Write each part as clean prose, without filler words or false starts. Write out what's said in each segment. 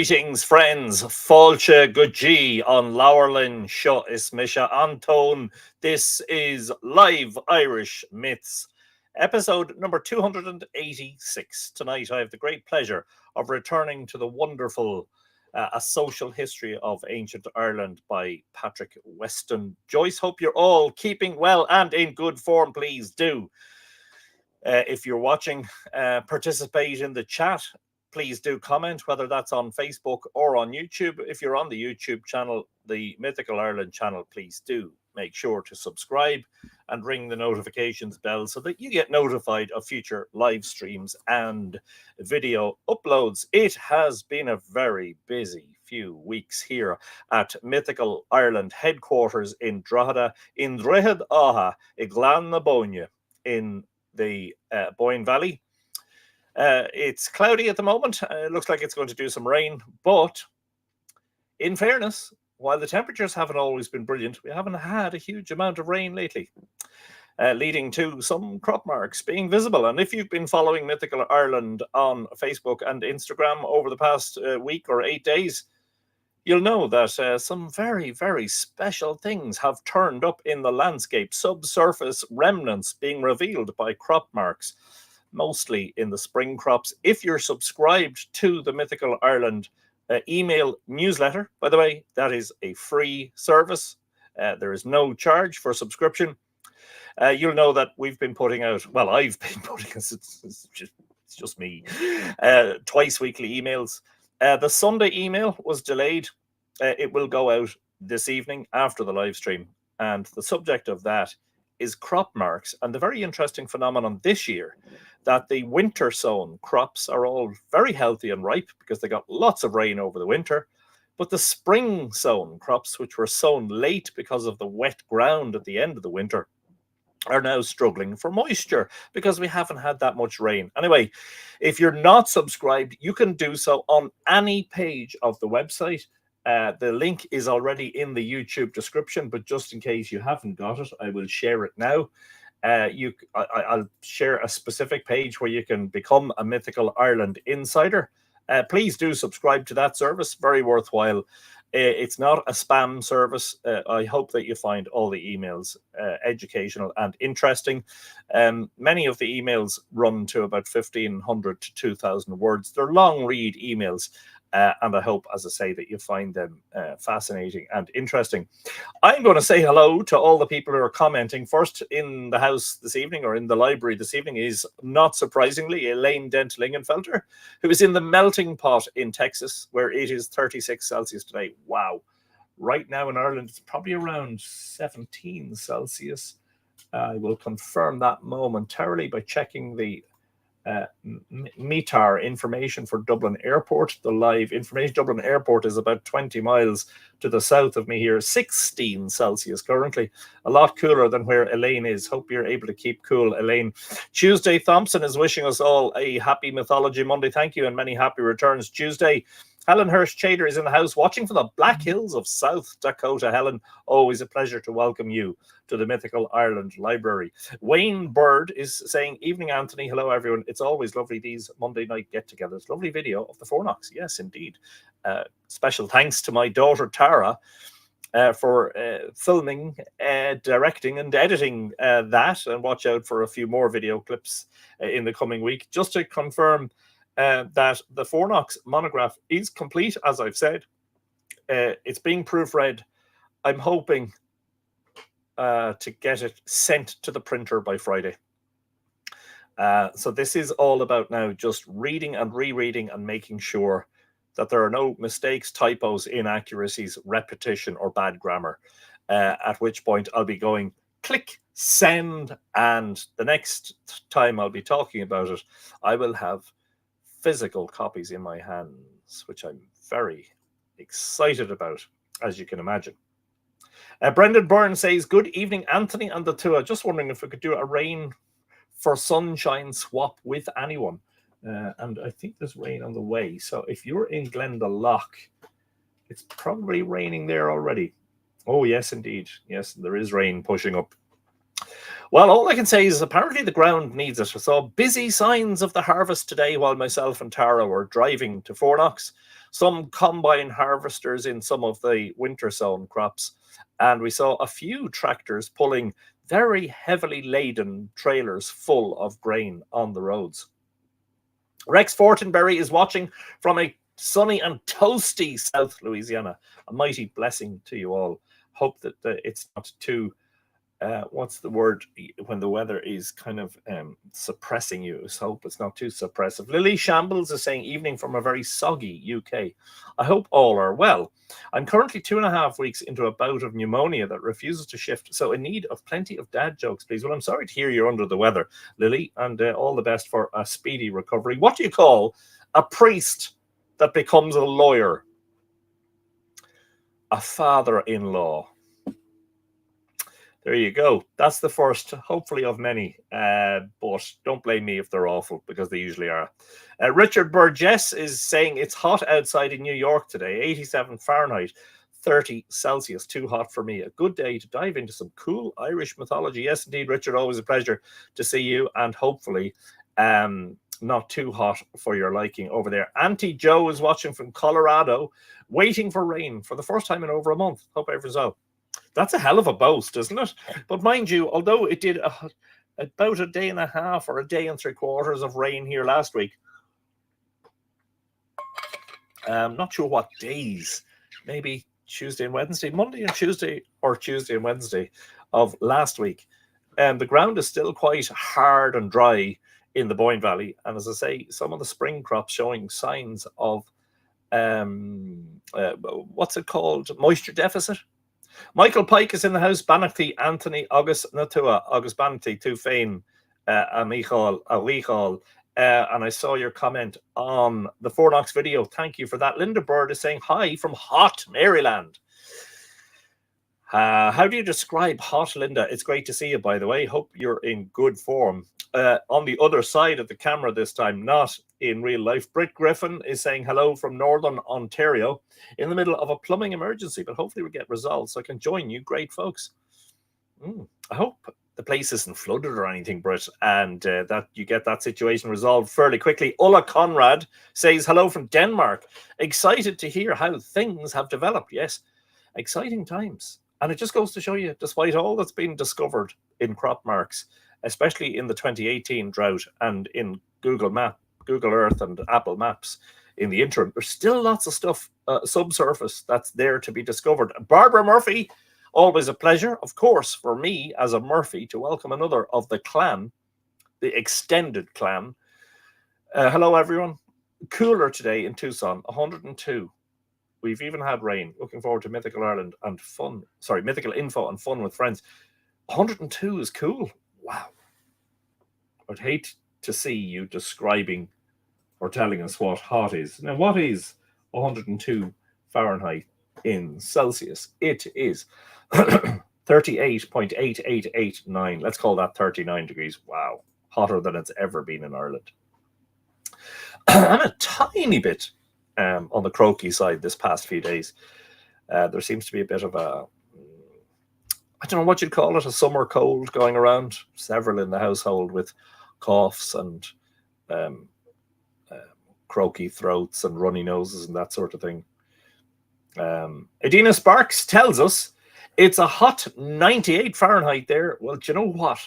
Greetings, friends. Fáilte go dtí on Laurelin seo is Misha Antone. This is Live Irish Myths, episode number 286. Tonight, I have the great pleasure of returning to the wonderful A Social History of Ancient Ireland by Patrick Weston. Joyce, hope you're all keeping well and in good form. Please do. If you're watching, participate in the chat. Please do comment, whether that's on Facebook or on YouTube. If you're on the YouTube channel, the Mythical Ireland channel, please do make sure to subscribe and ring the notifications bell so that you get notified of future live streams and video uploads. It has been a very busy few weeks here at Mythical Ireland headquarters in Drogheda, in Drogheda Áha, i Glan na Bóinne, in the Boyne Valley. It's cloudy at the moment. It looks like it's going to do some rain, but in fairness, while the temperatures haven't always been brilliant, we haven't had a huge amount of rain lately, leading to some crop marks being visible. And if you've been following Mythical Ireland on Facebook and Instagram over the past week or 8 days, you'll know that some very, very special things have turned up in the landscape. Subsurface remnants being revealed by crop marks, mostly in the spring crops. If you're subscribed to the Mythical Ireland email newsletter, by the way, that is a free service. There is no charge for subscription. You'll know that we've been putting out, well, I've been putting, it's just me, twice weekly emails. The Sunday email was delayed. It will go out this evening after the live stream. And the subject of that is crop marks, and the very interesting phenomenon this year that the winter sown crops are all very healthy and ripe because they got lots of rain over the winter. But the spring sown crops, which were sown late because of the wet ground at the end of the winter, are now struggling for moisture because we haven't had that much rain. Anyway, if you're not subscribed, you can do so on any page of the website. The link is already in the YouTube description, but just in case you haven't got it, I will share it now. I'll share a specific page where you can become a Mythical Ireland insider. Please do subscribe to that service. Very worthwhile. It's not a spam service. I hope that you find all the emails educational and interesting. Many of the emails run to about 1,500 to 2,000 words. They're long read emails. And I hope, as I say, that you find them fascinating and interesting. I'm going to say hello to all the people who are commenting. First in the house this evening, or in the library this evening, is, not surprisingly, Elaine Dent-Lingenfelter, who is in the melting pot in Texas, where it is 36 Celsius today. Wow. Right now in Ireland, it's probably around 17 Celsius. I will confirm that momentarily by checking the METAR information for Dublin Airport. The live information. Dublin Airport is about 20 miles to the south of me here. 16 Celsius currently. A lot cooler than where Elaine is. Hope you're able to keep cool, Elaine. Tuesday Thompson is wishing us all a happy Mythology Monday. Thank you, and many happy returns Tuesday. Helen Hirsch-Chader is in the house watching from the Black Hills of South Dakota. Helen, always a pleasure to welcome you to the Mythical Ireland Library. Wayne Bird is saying, evening, Anthony. Hello, everyone. It's always lovely, these Monday night get-togethers. Lovely video of the Fornocks. Yes, indeed. Special thanks to my daughter, Tara, for filming, directing and editing that. And watch out for a few more video clips in the coming week. Just to confirm, that the Fornocks monograph is complete, as I've said. It's being proofread. I'm hoping to get it sent to the printer by Friday. So this is all about now just reading and rereading and making sure that there are no mistakes, typos, inaccuracies, repetition, or bad grammar. At which point I'll be going, click, send, and the next time I'll be talking about it, I will have physical copies in my hands, which I'm very excited about, as you can imagine. Brendan Byrne says, good evening, Anthony and the Tua. Just wondering if we could do a rain for sunshine swap with anyone. And I think there's rain on the way. So if you're in Glendalough, it's probably raining there already. Oh, yes, indeed. Yes, there is rain pushing up. Well, all I can say is apparently the ground needs it. I saw busy signs of the harvest today while myself and Tara were driving to Fornocks. some combine harvesters in some of the winter sown crops, and we saw a few tractors pulling very heavily laden trailers full of grain on the roads. Rex Fortenberry is watching from a sunny and toasty South Louisiana. A mighty blessing to you all. Hope that it's not too, what's the word when the weather is kind of suppressing you? So hope it's not too suppressive. Lily Shambles is saying, evening from a very soggy UK. I hope all are well. I'm currently 2.5 weeks into a bout of pneumonia that refuses to shift, so in need of plenty of dad jokes, please. Well, I'm sorry to hear you're under the weather, Lily, and all the best for a speedy recovery. What do you call a priest that becomes a lawyer? A father-in-law. There you go. That's the first, hopefully, of many. But don't blame me if they're awful, because they usually are. Richard Burgess is saying it's hot outside in New York today, 87 Fahrenheit, 30 Celsius. Too hot for me. A good day to dive into some cool Irish mythology. Yes, indeed, Richard. Always a pleasure to see you, and hopefully not too hot for your liking over there. Auntie Joe is watching from Colorado, waiting for rain for the first time in over a month. Hope everyone's well. That's a hell of a boast, isn't it? But mind you, although it did about a day and a half or a day and 3/4 of rain here last week, not sure what days, maybe Tuesday and Wednesday, Monday and Tuesday, or Tuesday and Wednesday of last week. The ground is still quite hard and dry in the Boyne Valley. And as I say, some of the spring crops showing signs of, what's it called? Moisture deficit. Michael Pike is in the house. Banachty, Anthony, August Natua, August Banachty, Tufain, Amichal, Awichal. And I saw your comment on the Fornox video. Thank you for that. Linda Bird is saying hi from hot Maryland. How do you describe hot, Linda? It's great to see you, by the way. Hope you're in good form. On the other side of the camera this time, not in real life, Britt Griffin is saying hello from Northern Ontario in the middle of a plumbing emergency, but hopefully we'll get resolved so I can join you. Great folks. I hope the place isn't flooded or anything, Britt, and that you get that situation resolved fairly quickly. Ulla Conrad says hello from Denmark. Excited to hear how things have developed. Yes, exciting times. And it just goes to show you, despite all that's been discovered in crop marks, especially in the 2018 drought and in Google Earth and Apple Maps in the interim, there's still lots of stuff subsurface that's there to be discovered. Barbara Murphy, always a pleasure, of course, for me as a Murphy to welcome another of the clan, the extended clan. Hello, everyone. Cooler today in Tucson, 102. We've even had rain. Looking forward to Mythical Ireland and fun. Sorry, Mythical Info and fun with friends. 102 is cool. Wow. I'd hate to see you describing or telling us what hot is. Now, what is 102 Fahrenheit in Celsius? It is 38.8889. Let's call that 39 degrees. Wow. Hotter than it's ever been in Ireland. I'm a tiny bit on the croaky side this past few days. There seems to be a bit of a, I don't know what you'd call it, a summer cold going around. Several in the household with coughs and croaky throats and runny noses and that sort of thing. Edina Sparks tells us it's a hot 98 Fahrenheit there. Well, do you know what?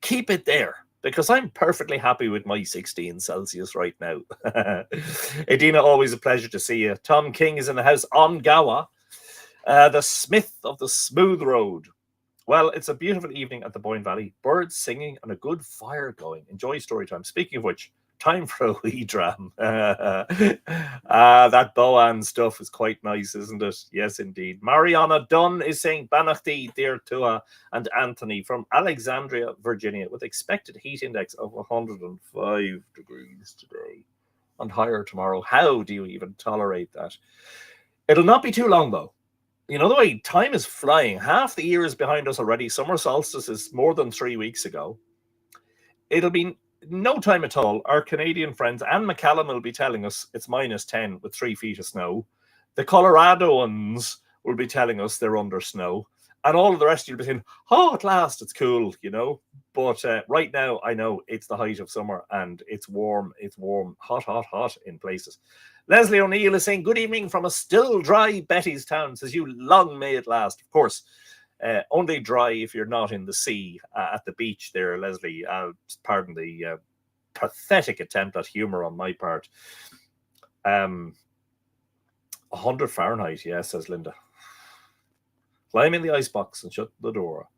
Keep it there, because I'm perfectly happy with my 16 Celsius right now. Edina, always a pleasure to see you. Tom King is in the house on Gowa. The Smith of the Smooth Road. Well, it's a beautiful evening at the Boyne Valley. Birds singing and a good fire going. Enjoy story time. Speaking of which, time for a wee dram. That Boan stuff is quite nice, isn't it? Yes, indeed. Mariana Dunn is saying Banachty, Dear Tua, and Anthony from Alexandria, Virginia, with expected heat index of 105 degrees today and higher tomorrow. How do you even tolerate that? It'll not be too long, though. You know, the way time is flying. Half the year is behind us already. Summer solstice is more than 3 weeks ago. It'll be no time at all. Our Canadian friends, Anne McCallum, will be telling us it's -10 with 3 feet of snow. The Coloradoans will be telling us they're under snow. And all of the rest of you will be saying, oh, at last, it's cool, you know. But right now, I know it's the height of summer and it's warm, hot, hot, hot in places. Leslie O'Neill is saying, good evening from a still dry Bettystown. Says, you long may it last. Of course, only dry if you're not in the sea at the beach there, Leslie. Pardon the pathetic attempt at humour on my part. 100 Fahrenheit, yes, says Linda. Climb in the icebox and shut the door.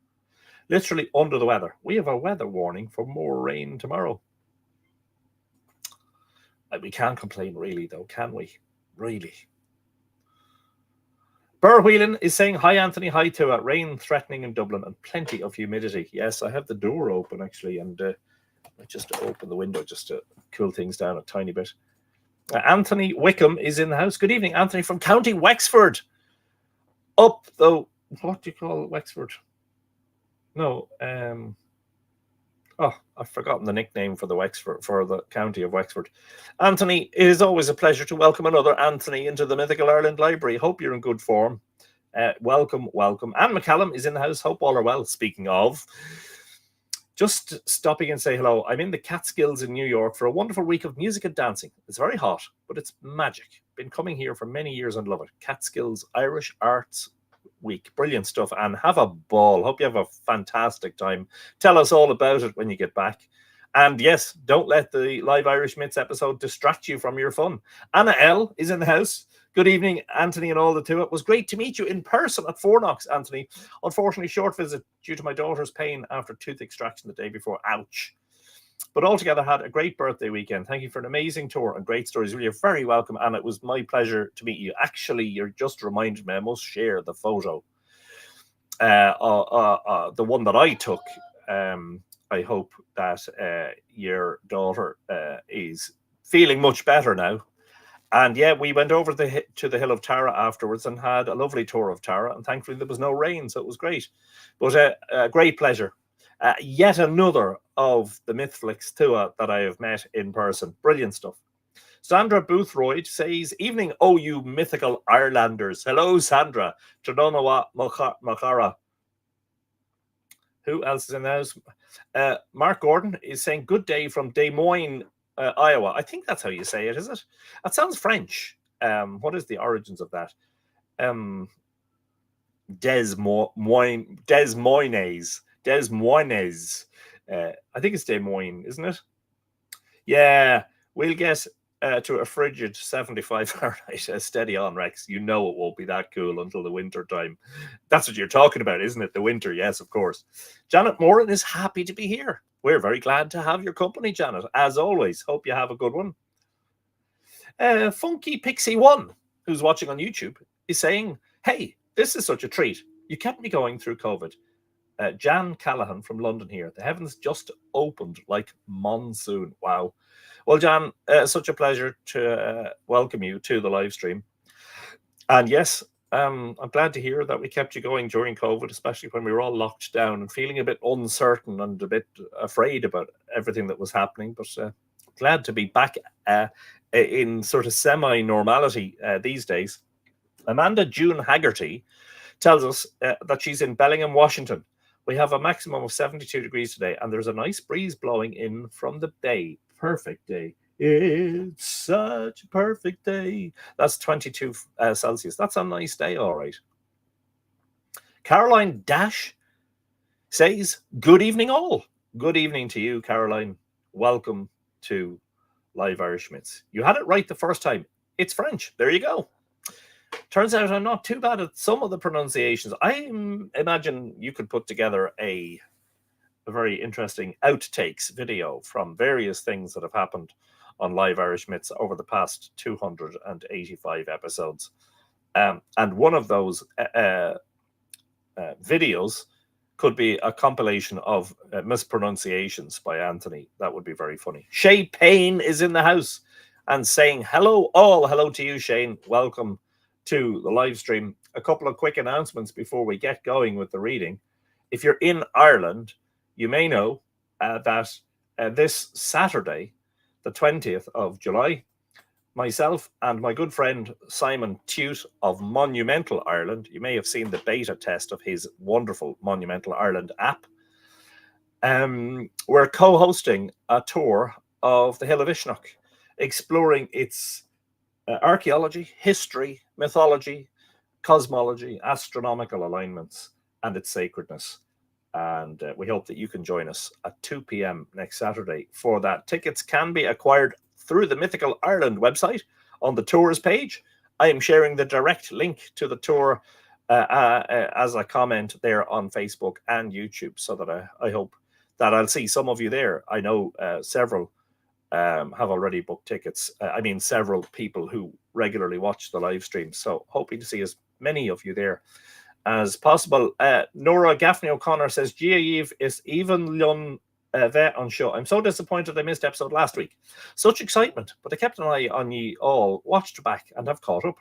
Literally under the weather. We have a weather warning for more rain tomorrow. We can't complain really, though, can we? Really. Burr Whelan is saying, hi, Anthony, hi, Tua. Rain threatening in Dublin and plenty of humidity. Yes, I have the door open, actually, and I just open the window just to cool things down a tiny bit. Anthony Wickham is in the house. Good evening, Anthony, from County Wexford. Up, though, what do you call Wexford? No, I've forgotten the nickname for the county of Wexford. Anthony, it is always a pleasure to welcome another Anthony into the Mythical Ireland Library. Hope you're in good form. Welcome. Anne McCallum is in the house. Hope all are well. Speaking of, just stopping and say hello. I'm in the Catskills in New York for a wonderful week of music and dancing. It's very hot, but it's magic. Been coming here for many years and love it. Catskills Irish Arts Week. Brilliant stuff, and have a ball. Hope you have a fantastic time. Tell us all about it when you get back. And yes, don't let the Live Irish Myths episode distract you from your fun. Anna L is in the house. Good evening, Anthony and all the two. It was great to meet you in person at Fornox, Anthony. Unfortunately, short visit due to my daughter's pain after tooth extraction the day before. Ouch. But altogether, had a great birthday weekend. Thank you for an amazing tour and great stories. You're very welcome, and it was my pleasure to meet you. Actually, you're just reminded me, I must share the photo. The one that I took. I hope that your daughter is feeling much better now. And yeah, we went over to the Hill of Tara afterwards and had a lovely tour of Tara. And thankfully, there was no rain, so it was great. But a great pleasure. Yet another of the Mythflix Tua that I have met in person. Brilliant stuff. Sandra Boothroyd says, evening, oh, you mythical Irelanders. Hello, Sandra. Trononawa Machara. Who else is in the house? Mark Gordon is saying, good day from Des Moines, Iowa. I think that's how you say it, is it? That sounds French. What is the origins of that? Des Moines. I think it's Des Moines, isn't it? Yeah, we'll get to a frigid 75 Fahrenheit. Steady on, Rex. You know it won't be that cool until the winter time. That's what you're talking about, isn't it? The winter, yes, of course. Janet Moran is happy to be here. We're very glad to have your company, Janet, as always. Hope you have a good one. Funky Pixie 1, who's watching on YouTube, is saying, hey, this is such a treat. You kept me going through COVID. Jan Callahan from London here. The heavens just opened like monsoon. Wow. Well, Jan, such a pleasure to welcome you to the live stream. And yes, I'm glad to hear that we kept you going during COVID, especially when we were all locked down and feeling a bit uncertain and a bit afraid about everything that was happening. But glad to be back in sort of semi-normality these days. Amanda June Haggerty tells us that she's in Bellingham, Washington. We have a maximum of 72 degrees today, and there's a nice breeze blowing in from the bay. Perfect day. It's such a perfect day. That's 22 Celsius. That's a nice day, all right. Caroline Dash says, good evening all. Good evening to you, Caroline. Welcome to Live Irish Myths. You had it right the first time. It's French. There you go. Turns out I'm not too bad at some of the pronunciations. I imagine you could put together a very interesting outtakes video from various things that have happened on Live Irish Myths over the past 285 episodes. And one of those videos could be a compilation of mispronunciations by Anthony. That would be very funny. Shay Payne is in the house and saying, hello all. Hello to you, Shane. Welcome to the live stream. A couple of quick announcements before we get going with the reading. If you're in Ireland, you may know that this Saturday, the 20th of July, myself and my good friend Simon Tute of Monumental Ireland. You may have seen the beta test of his wonderful Monumental Ireland app. We're co-hosting a tour of the Hill of Ishnok, exploring its archaeology, history, mythology, cosmology, astronomical alignments, and its sacredness. And we hope that you can join us at 2 p.m. next Saturday for that. Tickets can be acquired through the Mythical Ireland website on the tours page. I am sharing the direct link to the tour as a comment there on Facebook and YouTube, so that I hope that I'll see some of you there. I know several have already booked tickets. I mean, several people who regularly watch the live stream. So hoping to see as many of you there as possible. Nora Gaffney O'Connor says, Gia is even Lun vet on show. I'm so disappointed I missed episode last week. Such excitement, but I kept an eye on ye all, watched back and have caught up.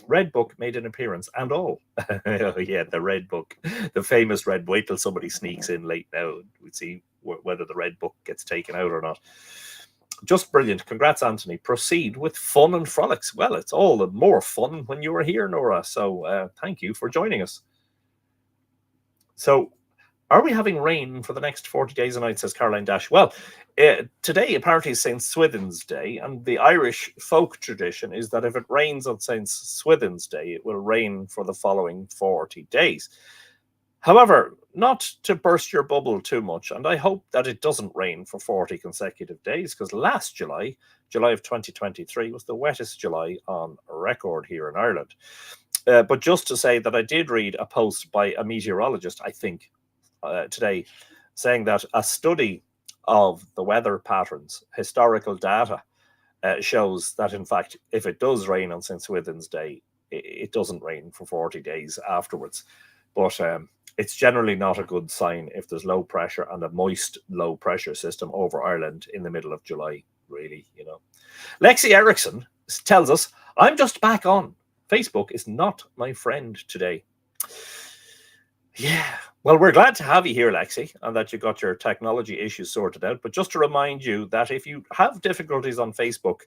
Red Book made an appearance and all. Oh, yeah, the Red Book, the famous Red. Wait till somebody sneaks in late now. We'd see whether the Red Book gets taken out or not. Just brilliant. Congrats, Anthony. Proceed with fun and frolics. Well, it's all the more fun when you were here, Nora. So thank you for joining us. So are we having rain for the next 40 days and nights, says Caroline Dash? Well, today apparently is St. Swithin's Day, and the Irish folk tradition is that if it rains on St. Swithin's Day, it will rain for the following 40 days. However, not to burst your bubble too much, and I hope that it doesn't rain for 40 consecutive days, because last July of 2023, was the wettest July on record here in Ireland. But just to say that I did read a post by a meteorologist, I think, today, saying that a study of the weather patterns, historical data, shows that, in fact, if it does rain on St. Swithin's Day, it doesn't rain for 40 days afterwards. But it's generally not a good sign if there's low pressure and a moist low pressure system over Ireland in the middle of July, really, you know. Lexi Erickson tells us, I'm just back on. Facebook is not my friend today. Yeah, well, we're glad to have you here, Lexi, and that you got your technology issues sorted out. But just to remind you that if you have difficulties on Facebook,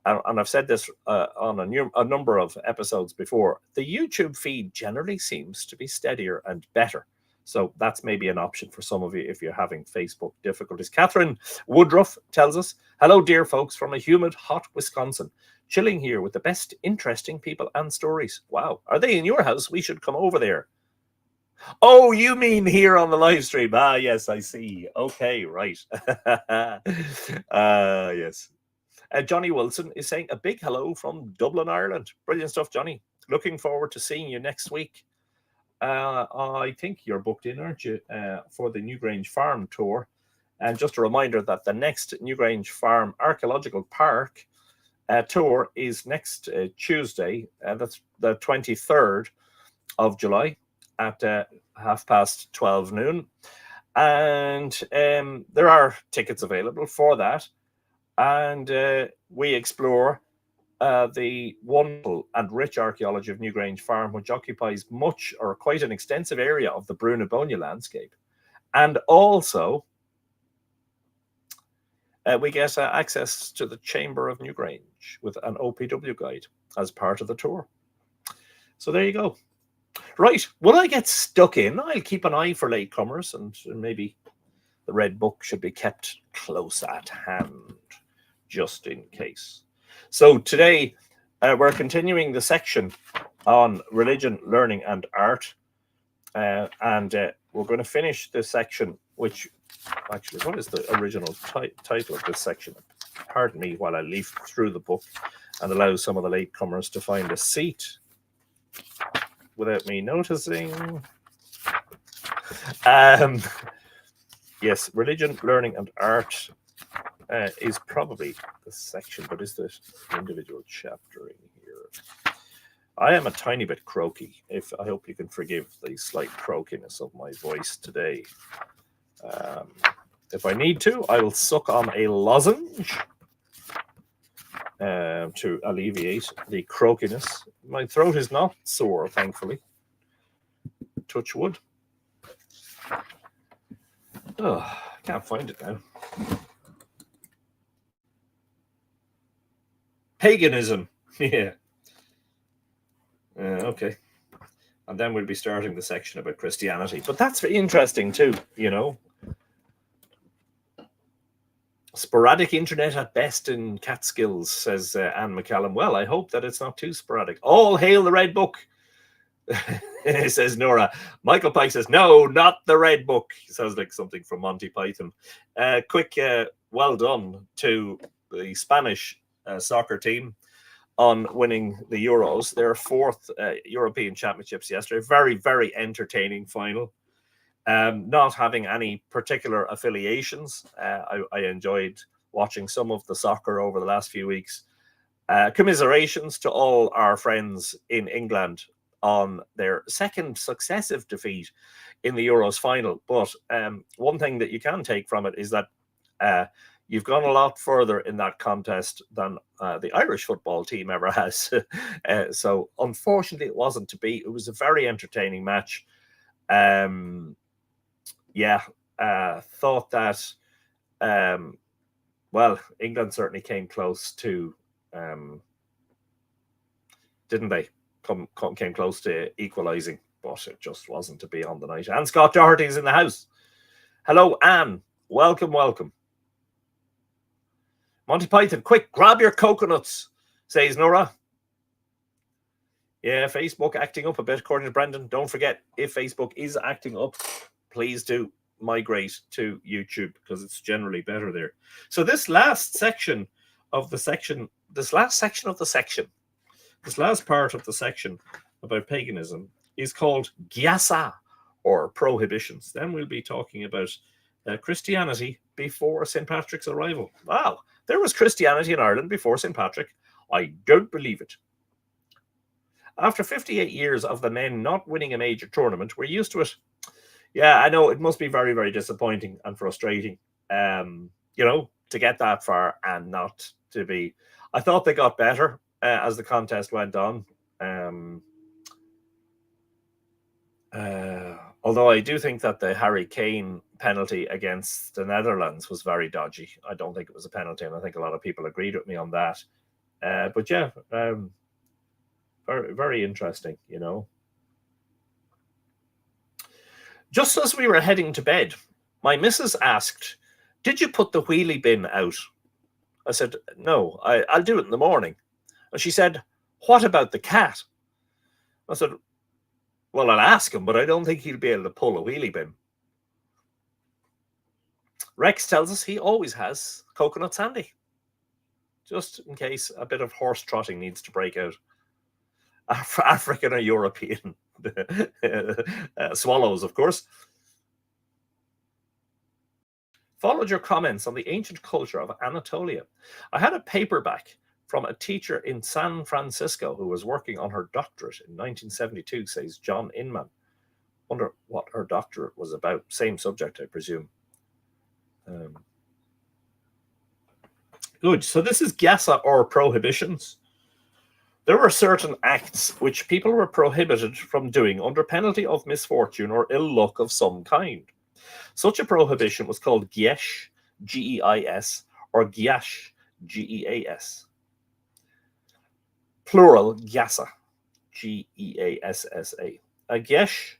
and I've said this on a number of episodes before, the YouTube feed generally seems to be steadier and better. So that's maybe an option for some of you if you're having Facebook difficulties. Catherine Woodruff tells us, hello, dear folks, from a humid, hot Wisconsin. Chilling here with the best interesting people and stories. Wow. Are they in your house? We should come over there. Oh, you mean here on the live stream? Ah, yes, I see. Okay, right. Yes. Johnny Wilson is saying a big hello from Dublin, Ireland. Brilliant stuff, Johnny. Looking forward to seeing you next week. I think you're booked in, aren't you, for the Newgrange Farm tour. And just a reminder that the next Newgrange Farm Archaeological Park tour is next Tuesday. That's the 23rd of July at 12:30 noon. And there are tickets available for that. And we explore the wonderful and rich archaeology of Newgrange Farm, which occupies much or quite an extensive area of the Brunabonia landscape. And also, we get access to the Chamber of Newgrange with an OPW guide as part of the tour. So there you go. Right, will I get stuck in? I'll keep an eye for latecomers, and maybe the Red Book should be kept close at hand, just in case. So today, we're continuing the section on religion, learning, and art. And we're going to finish this section, which, actually, what is the original title of this section? Pardon me while I leaf through the book and allow some of the latecomers to find a seat without me noticing. Yes, religion, learning, and art is probably the section, but is the individual chapter in here? I am a tiny bit croaky. I hope you can forgive the slight croakiness of my voice today. If I need to, I will suck on a lozenge to alleviate the croakiness. My throat is not sore, thankfully. Touch wood. Oh, I can't find it now. Paganism. Yeah. Okay. And then we'll be starting the section about Christianity. But that's very interesting too, you know. Sporadic internet at best in Catskills, says Anne McCallum. Well, I hope that it's not too sporadic. All hail the Red Book, says Nora. Michael Pike says, no, not the Red Book. Sounds like something from Monty Python. Quick, well done to the Spanish soccer team on winning the Euros, their fourth European Championships yesterday. Very, very entertaining final. Not having any particular affiliations. I enjoyed watching some of the soccer over the last few weeks. Commiserations to all our friends in England on their second successive defeat in the Euros final. But one thing that you can take from it is that you've gone a lot further in that contest than the Irish football team ever has. So unfortunately, it wasn't to be. It was a very entertaining match. Thought that, well, England certainly came close to, didn't they? Came close to equalising, but it just wasn't to be on the night. And Scott Doherty's in the house. Hello, Anne. Welcome, welcome. Monty Python, quick, grab your coconuts, says Nora. Yeah, Facebook acting up a bit, according to Brendan. Don't forget, if Facebook is acting up, please do migrate to YouTube because it's generally better there. So this last part of the section about paganism is called Geasa, or Prohibitions. Then we'll be talking about Christianity before St. Patrick's arrival. Wow, there was Christianity in Ireland before St. Patrick. I don't believe it. After 58 years of the men not winning a major tournament, we're used to it. Yeah, I know it must be very, very disappointing and frustrating, to get that far and not to be. I thought they got better as the contest went on. Although I do think that the Harry Kane penalty against the Netherlands was very dodgy. I don't think it was a penalty, and I think a lot of people agreed with me on that. But yeah, very, very interesting, Just as we were heading to bed, my missus asked, did you put the wheelie bin out? I said, no, I'll do it in the morning. And she said, what about the cat? I said, well, I'll ask him, but I don't think he'll be able to pull a wheelie bin. Rex tells us he always has coconuts handy, just in case a bit of horse trotting needs to break out. African or European swallows, of course. Followed your comments on the ancient culture of Anatolia. I had a paperback from a teacher in San Francisco who was working on her doctorate in 1972, says John Inman. Wonder what her doctorate was about. Same subject, I presume. Good. So this is Geasa, or Prohibitions. There were certain acts which people were prohibited from doing under penalty of misfortune or ill luck of some kind. Such a prohibition was called Geash, Geis, or Geash, Geas. Plural, Geasa, Geassa. A Geash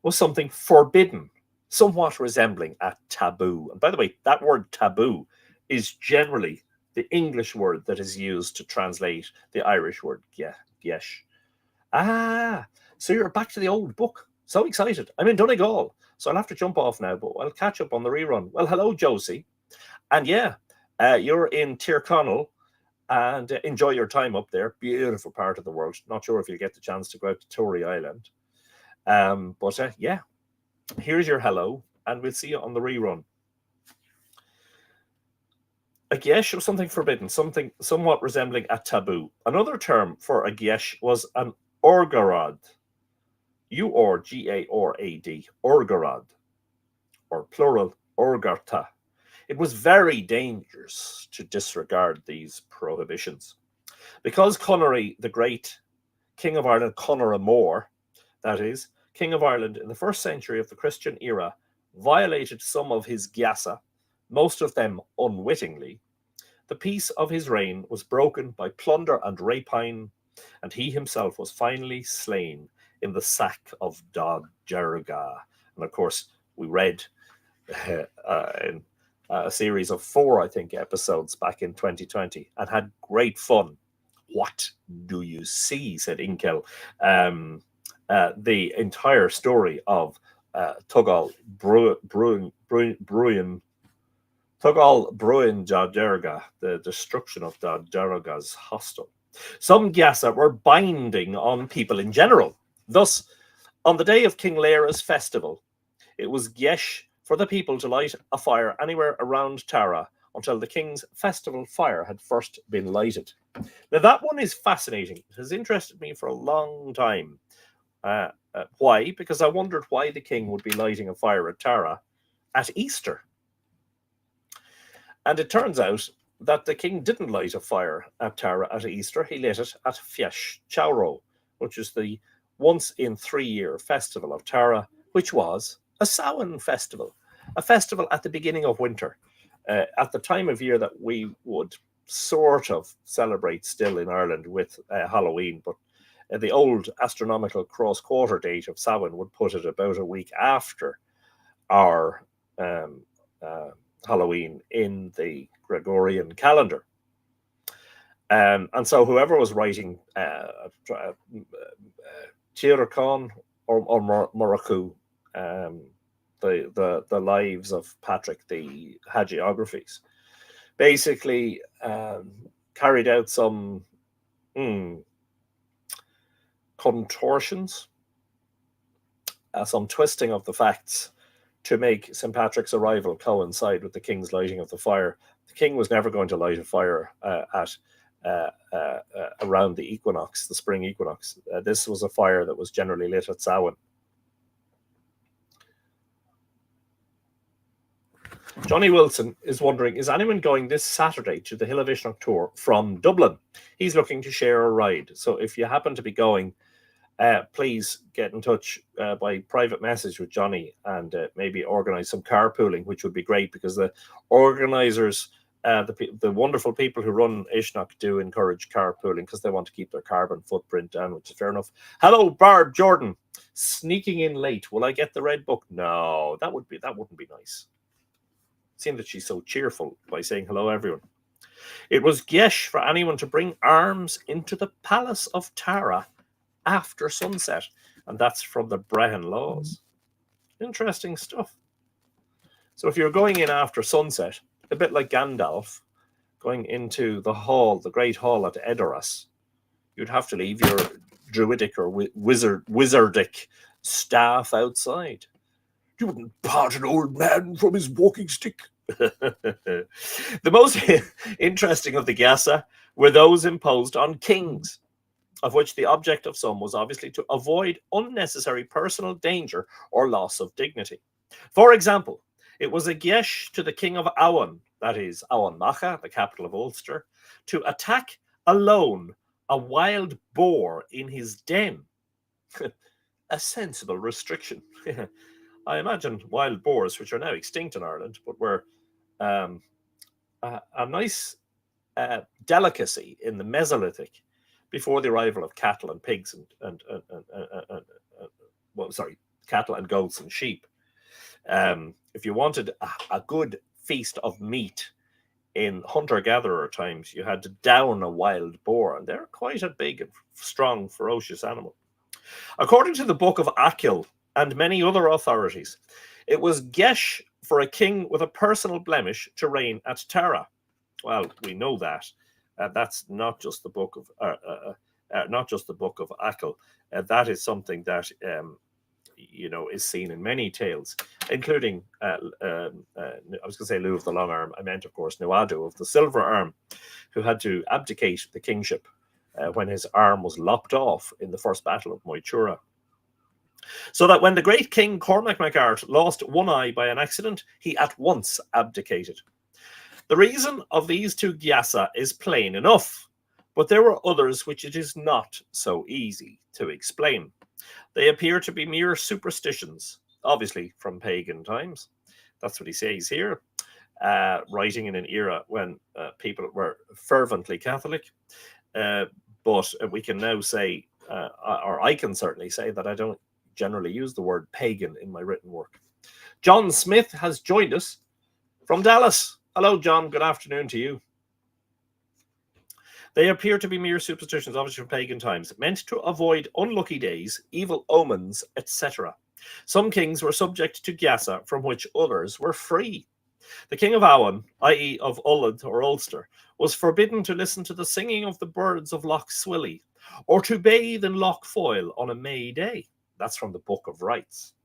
was something forbidden, somewhat resembling a taboo. And by the way, that word taboo is generally the English word that is used to translate the Irish word Geash. So you're back to the old book. So excited. I'm in Donegal, so I'll have to jump off now, but I'll catch up on the rerun. Well, hello, Josie. And yeah, you're in Tyrconnell, and enjoy your time up there. Beautiful part of the world. Not sure if you'll get the chance to go out to Tory Island. But yeah, here's your hello, and we'll see you on the rerun. A geash was something forbidden, something somewhat resembling a taboo. Another term for a geash was an orgarad. Uorgard, orgarad, or plural, orgarta. It was very dangerous to disregard these prohibitions. Because Connery, the great King of Ireland, Conor Mór, that is, King of Ireland in the first century of the Christian era, violated some of his Geasa, most of them unwittingly, the peace of his reign was broken by plunder and rapine, and he himself was finally slain in the sack of Dod Jerga. And of course, we read in a series of 4, I think, episodes back in 2020 and had great fun. What do you see? Said Inkel. The entire story of Tugal Bruin Jaderga, the destruction of Jaderga's hostel. Some Geasa were binding on people in general. Thus, on the day of King Leira's festival, it was Geas for the people to light a fire anywhere around Tara until the king's festival fire had first been lighted. Now, that one is fascinating. It has interested me for a long time. Why? Because I wondered why the king would be lighting a fire at Tara at Easter. And it turns out that the king didn't light a fire at Tara at Easter. He lit it at Fiach Chowro, which is the once in 3-year festival of Tara, which was a Samhain festival, a festival at the beginning of winter, at the time of year that we would sort of celebrate still in Ireland with Halloween, but the old astronomical cross-quarter date of Samhain would put it about a week after our Halloween in the Gregorian calendar. And so whoever was writing Tíreachán or Moraku, the lives of Patrick, the hagiographies, basically carried out some contortions, some twisting of the facts to make St. Patrick's arrival coincide with the king's lighting of the fire. The king was never going to light a fire around the equinox, the spring equinox. This was a fire that was generally lit at Samhain. Johnny Wilson is wondering, is anyone going this Saturday to the Hill of Ishnach tour from Dublin? He's looking to share a ride. So if you happen to be going, please get in touch by private message with Johnny and maybe organise some carpooling, which would be great because the organisers, the wonderful people who run Ishnach do encourage carpooling because they want to keep their carbon footprint down, which is fair enough. Hello, Barb Jordan. Sneaking in late. Will I get the red book? No, that wouldn't be nice. Seeing that she's so cheerful by saying hello, everyone. It was Geas for anyone to bring arms into the Palace of Tara after sunset, and that's from the Brehon laws. Interesting stuff. So if you're going in after sunset, a bit like Gandalf going into the hall, the great hall at Edoras, you'd have to leave your druidic or wizardic staff outside. You wouldn't part an old man from his walking stick. The most interesting of the Geasa were those imposed on kings, of which the object of some was obviously to avoid unnecessary personal danger or loss of dignity. For example, it was a Geas to the king of Awan, that is Awan Macha, the capital of Ulster, to attack alone a wild boar in his den. A sensible restriction. I imagine wild boars, which are now extinct in Ireland, but were a nice delicacy in the Mesolithic before the arrival of cattle and pigs cattle and goats and sheep. If you wanted a good feast of meat in hunter-gatherer times, you had to down a wild boar, and they're quite a big and strong, ferocious animal. According to the Book of Achill and many other authorities, it was Geas for a king with a personal blemish to reign at Tara. Well, we know that. That's not just the book of Achill. That is something that is seen in many tales, including I was going to say Lugh of the Long Arm. I meant, of course, Nuadu of the Silver Arm, who had to abdicate the kingship when his arm was lopped off in the first battle of Moytura. So that when the great king Cormac MacArt lost one eye by an accident, he at once abdicated. The reason of these two Geasa is plain enough, but there were others which it is not so easy to explain. They appear to be mere superstitions, obviously from pagan times. That's what he says here. writing in an era when people were fervently Catholic. But we can now say, or I can certainly say, that I don't generally use the word pagan in my written work. John Smith has joined us from Dallas. Hello, John. Good afternoon to you. They appear to be mere superstitions, obviously from pagan times, meant to avoid unlucky days, evil omens, etc. Some kings were subject to Geasa, from which others were free. The king of Awan, i.e. of Ullad or Ulster, was forbidden to listen to the singing of the birds of Loch Swilly, or to bathe in Loch Foyle on a May day. That's from the Book of Rights.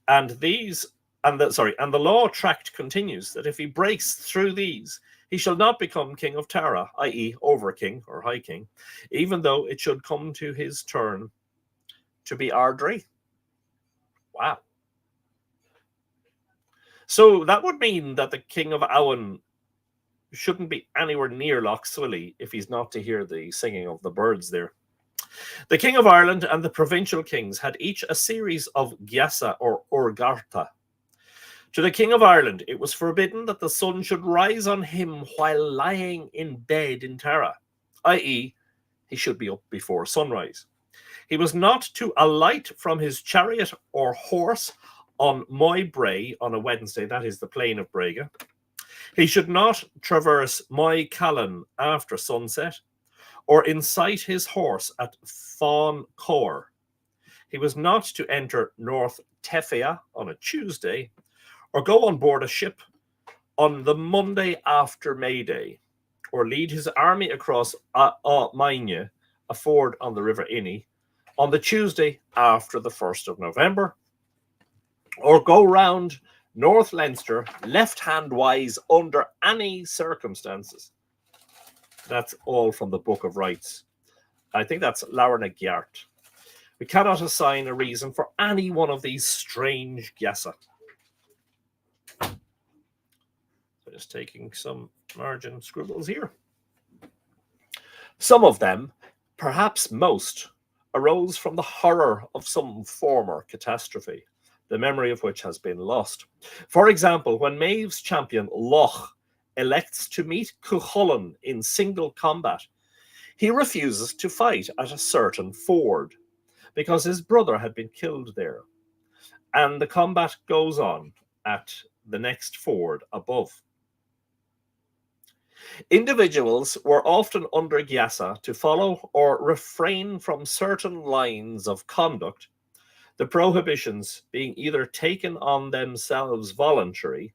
And the law tract continues that if he breaks through these, he shall not become king of Tara, i.e. over king or high king, even though it should come to his turn to be Ardry. Wow. So that would mean that the king of Awan shouldn't be anywhere near Loch Swilly if he's not to hear the singing of the birds there. The king of Ireland and the provincial kings had each a series of Geasa or Urgarta. To the king of Ireland, it was forbidden that the sun should rise on him while lying in bed in Tara, i.e., he should be up before sunrise. He was not to alight from his chariot or horse on Moy Bray on a Wednesday, that is the plain of Brega. He should not traverse Moy Callan after sunset, or incite his horse at Fawn Cor. He was not to enter North Teffia on a Tuesday, or go on board a ship on the Monday after May Day, or lead his army across Maine, a ford on the River Inny, on the Tuesday after the 1st of November, or go round North Leinster left-hand wise under any circumstances. That's all from the Book of Rights. I think that's Laurna Gyart. We cannot assign a reason for any one of these strange Geasa. So just taking some margin scribbles here. Some of them, perhaps most, arose from the horror of some former catastrophe, the memory of which has been lost. For example, when Maeve's champion Loch elects to meet Cuchulainn in single combat, he refuses to fight at a certain ford because his brother had been killed there, and the combat goes on at the next ford above. Individuals were often under Geasa to follow or refrain from certain lines of conduct, the prohibitions being either taken on themselves voluntarily,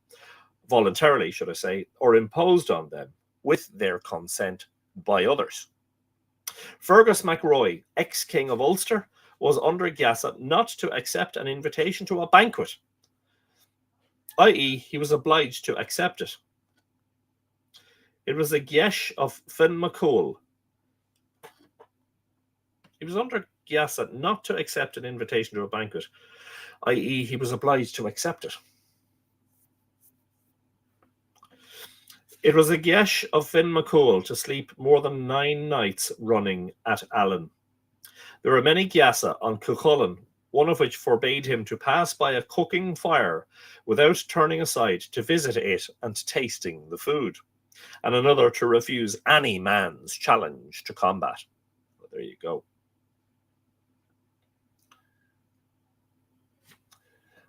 should I say, or imposed on them with their consent by others. Fergus MacRoy, ex-king of Ulster, was under Geasa not to accept an invitation to a banquet, i.e. he was obliged to accept it. It was the Geas of Finn McCool. He was under Geasa not to accept an invitation to a banquet, i.e. he was obliged to accept it. It was a Geas of Finn McCool to sleep more than 9 nights running at Allen. There were many Geasa on Cuchulainn, one of which forbade him to pass by a cooking fire without turning aside to visit it and tasting the food, and another to refuse any man's challenge to combat. Well, there you go.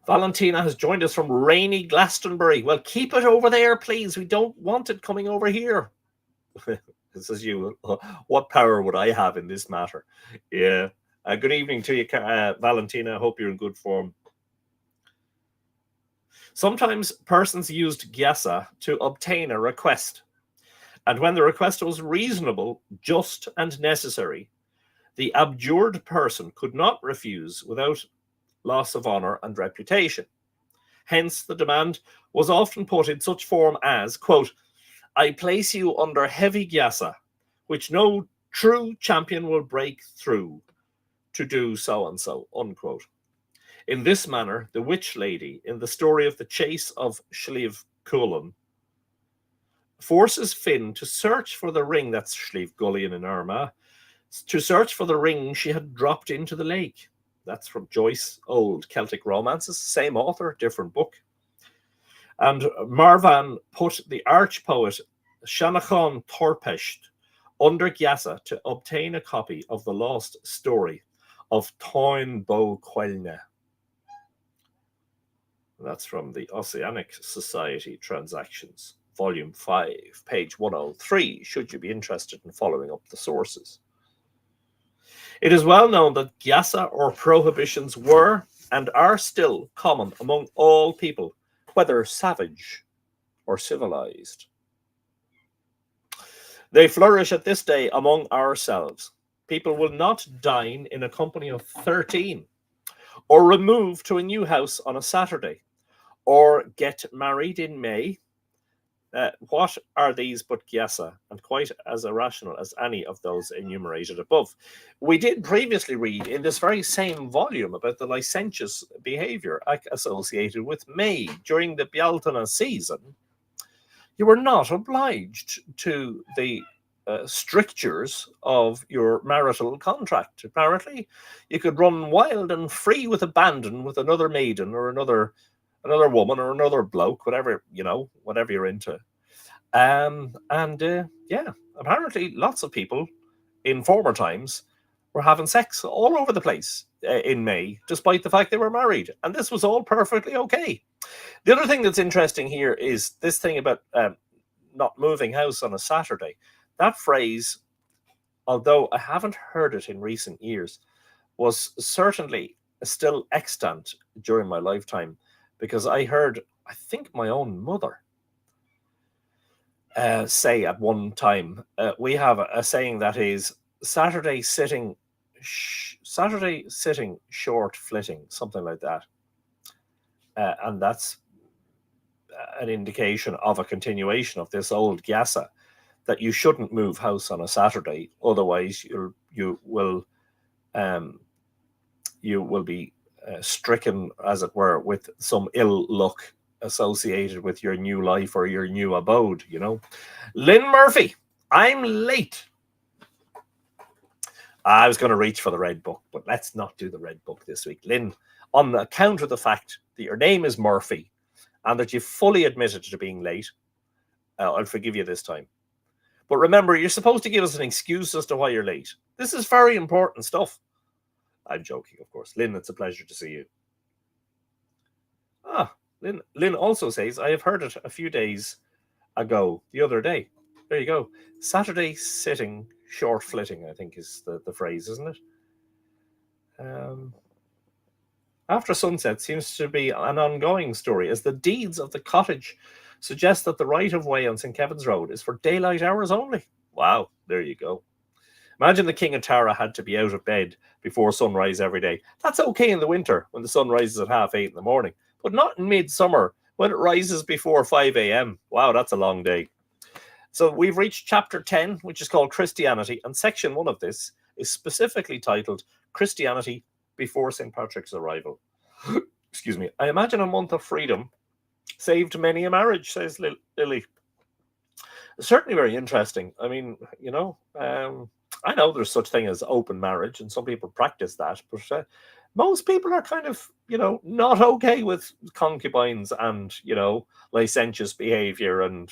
Valentina has joined us from rainy Glastonbury. Well, keep it over there, please. We don't want it coming over here. This is you. What power would I have in this matter? Yeah. Good evening to you, Valentina. I hope you're in good form. Sometimes persons used Geasa to obtain a request, and when the request was reasonable, just, and necessary, the abjured person could not refuse without loss of honour and reputation. Hence, the demand was often put in such form as, quote, I place you under heavy Geasa, which no true champion will break through to do so and so, unquote. In this manner, the witch lady in the story of the chase of Slieve Cuchulainn forces Finn to search for the ring, that's Slieve Gullion in Armagh, to search for the ring she had dropped into the lake. That's from Joyce, Old Celtic Romances, same author, different book. And Marvan put the arch-poet Shanachon Torpesht under Geasa to obtain a copy of the lost story of Toin Bo Quelne. That's from the Oceanic Society Transactions, Volume 5, page 103, should you be interested in following up the sources. It is well known that Geasa or prohibitions were and are still common among all people, whether savage or civilized. They flourish at this day among ourselves. People will not dine in a company of 13, or remove to a new house on a Saturday, or get married in May. What are these but Geasa, and quite as irrational as any of those enumerated above? We did previously read in this very same volume about the licentious behaviour associated with May during the Bealtaine season. You were not obliged to the strictures of your marital contract. Apparently, you could run wild and free with abandon with another maiden or another woman or another bloke, whatever whatever you're into. Yeah, apparently lots of people in former times were having sex all over the place in May, despite the fact they were married, and this was all perfectly okay. The other thing that's interesting here is this thing about not moving house on a Saturday. That phrase, although I haven't heard it in recent years, was certainly still extant during my lifetime, because I heard, I think, my own mother say at one time, we have a saying that is Saturday sitting, short flitting, something like that. And that's an indication of a continuation of this old Geasa, that you shouldn't move house on a Saturday, otherwise you will be stricken, as it were, with some ill luck associated with your new life or your new abode. Lynn Murphy, I'm late. I was going to reach for the red book, but let's not do the red book this week. Lynn, on account of the fact that your name is Murphy and that you fully admitted to being late, I'll forgive you this time. But remember, you're supposed to give us an excuse as to why you're late. This is very important stuff. I'm joking, of course. Lynn, it's a pleasure to see you. Lynn also says, I have heard it a few days ago, the other day. There you go. Saturday sitting, short flitting, I think is the phrase, isn't it? After sunset seems to be an ongoing story, as the deeds of the cottage suggest that the right-of-way on St. Kevin's Road is for daylight hours only. Wow, there you go. Imagine the King of Tara had to be out of bed before sunrise every day. That's okay in the winter when the sun rises at 8:30 in the morning, but not in midsummer when it rises before 5 a.m. Wow, that's a long day. So we've reached chapter 10, which is called Christianity, and section 1 of this is specifically titled Christianity Before St. Patrick's Arrival. Excuse me. I imagine a month of freedom saved many a marriage, says Lily. Certainly very interesting. I mean, I know there's such thing as open marriage, and some people practice that, but most people are kind of, not okay with concubines and, licentious behavior and,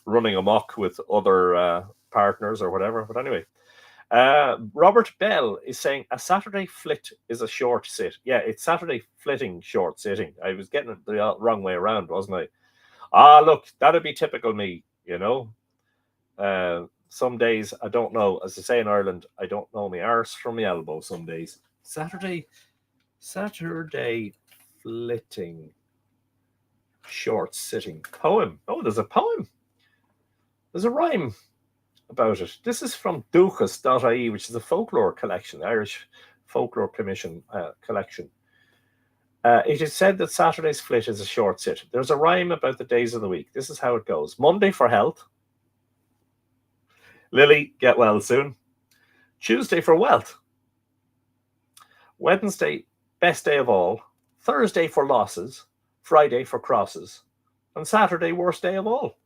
running amok with other partners or whatever. But anyway, Robert Bell is saying a Saturday flit is a short sit. Yeah, it's Saturday flitting, short sitting. I was getting it the wrong way around, wasn't I? Look, that'd be typical me, some days I don't know, as they say in Ireland, I don't know my arse from my elbow some days. Saturday flitting, short sitting. Poem. Oh, there's a poem. There's a rhyme about it. This is from duchas.ie, which is a folklore collection, Irish Folklore Commission collection. It is said that Saturday's flit is a short sit. There's a rhyme about the days of the week. This is how it goes. Monday for health. Lily, get well soon. Tuesday for wealth. Wednesday, best day of all. Thursday for losses. Friday for crosses. And Saturday, worst day of all.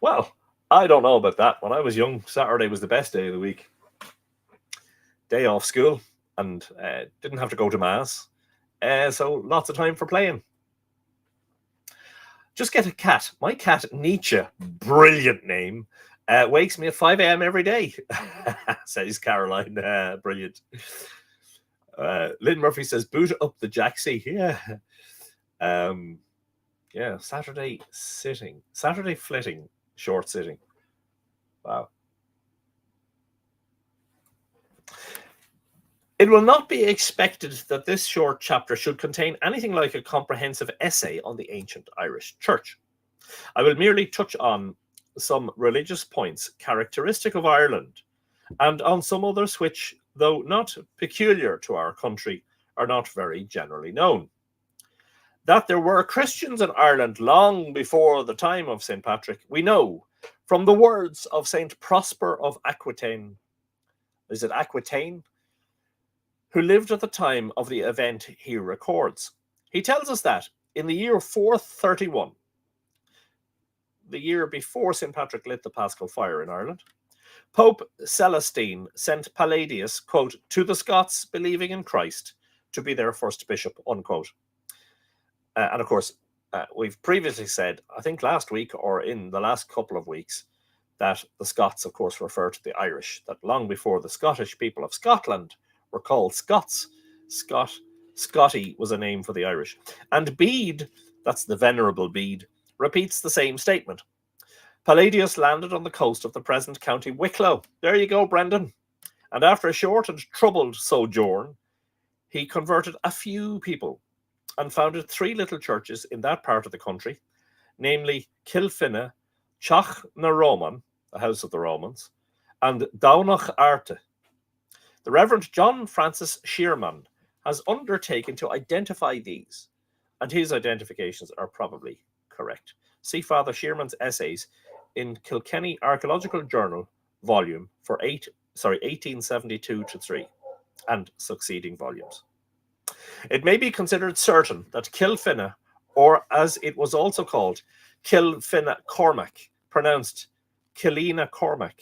Well, I don't know about that. When I was young, Saturday was the best day of the week. Day off school and didn't have to go to mass. So lots of time for playing. Just get a cat. My cat, Nietzsche, brilliant name, wakes me at 5 a.m. every day, says Caroline. Brilliant. Lynn Murphy says, boot up the Jacksy. Yeah. Yeah, Saturday flitting, short sitting. Wow. It will not be expected that this short chapter should contain anything like a comprehensive essay on the ancient Irish Church. I will merely touch on some religious points characteristic of Ireland, and on some others which, though not peculiar to our country, are not very generally known. That there were Christians in Ireland long before the time of St. Patrick, we know from the words of St. Prosper of Aquitaine. Is it Aquitaine? Who lived at the time of the event he records. He tells us that in the year 431, the year before St. Patrick lit the Paschal fire in Ireland, Pope Celestine sent Palladius, quote, to the Scots believing in Christ to be their first bishop, unquote. And of course, we've previously said, I think last week or in the last couple of weeks, that the Scots, of course, refer to the Irish, that long before the Scottish people of Scotland were called Scots, Scotty was a name for the Irish. And Bede, that's the Venerable Bede, repeats the same statement. Palladius landed on the coast of the present County Wicklow. There you go, Brendan. And after a short and troubled sojourn, he converted a few people and founded 3 little churches in that part of the country, namely Kilfinna, Teach na Roman, the House of the Romans, and Downach Arte. The Reverend John Francis Shearman has undertaken to identify these, and his identifications are probably correct. See Father Shearman's essays in Kilkenny Archaeological Journal, volume for 1872 to 3, and succeeding volumes. It may be considered certain that Kilfinna, or as it was also called, Kilfinna Cormac, pronounced Kilina Cormac.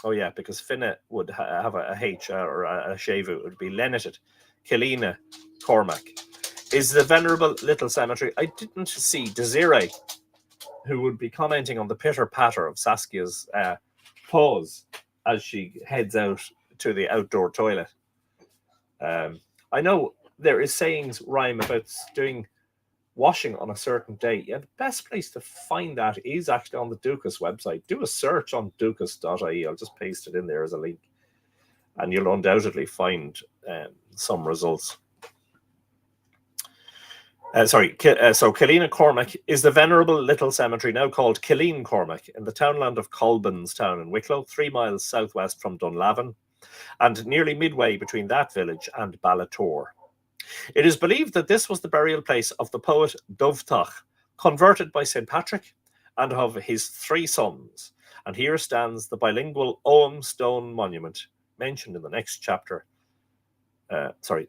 Oh yeah, because Finna would have a H or a shave, it would be lenited. Kilina Cormac is the venerable little cemetery. I didn't see Desiree, who would be commenting on the pitter-patter of Saskia's paws as she heads out to the outdoor toilet. I know there is sayings rhyme about doing washing on a certain day. Yeah, the best place to find that is actually on the Dukas website. Do a search on dukas.ie. I'll just paste it in there as a link, and you'll undoubtedly find some results. So Killeen Cormac is the venerable little cemetery now called Killeen Cormac in the townland of Colbanstown in Wicklow, 3 miles southwest from Dunlavin, and nearly midway between that village and Ballator. It is believed that this was the burial place of the poet Dovtach, converted by St. Patrick, and of his 3 sons. And here stands the bilingual Ogham stone monument mentioned in the next chapter. The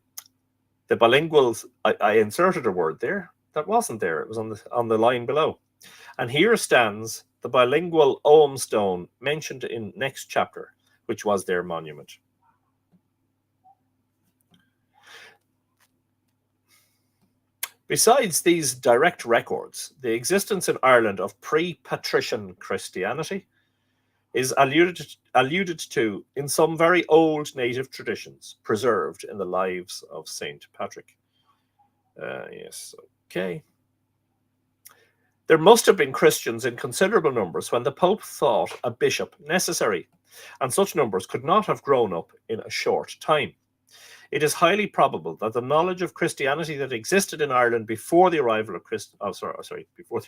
bilinguals, I inserted a word there that wasn't there. It was on the line below. And here stands the bilingual Ogham stone mentioned in next chapter, which was their monument. Besides these direct records, the existence in Ireland of pre-patrician Christianity is alluded to in some very old native traditions preserved in the lives of St. Patrick. Yes, okay. There must have been Christians in considerable numbers when the Pope thought a bishop necessary, and such numbers could not have grown up in a short time. It is highly probable that the knowledge of Christianity that existed in Ireland before the arrival of before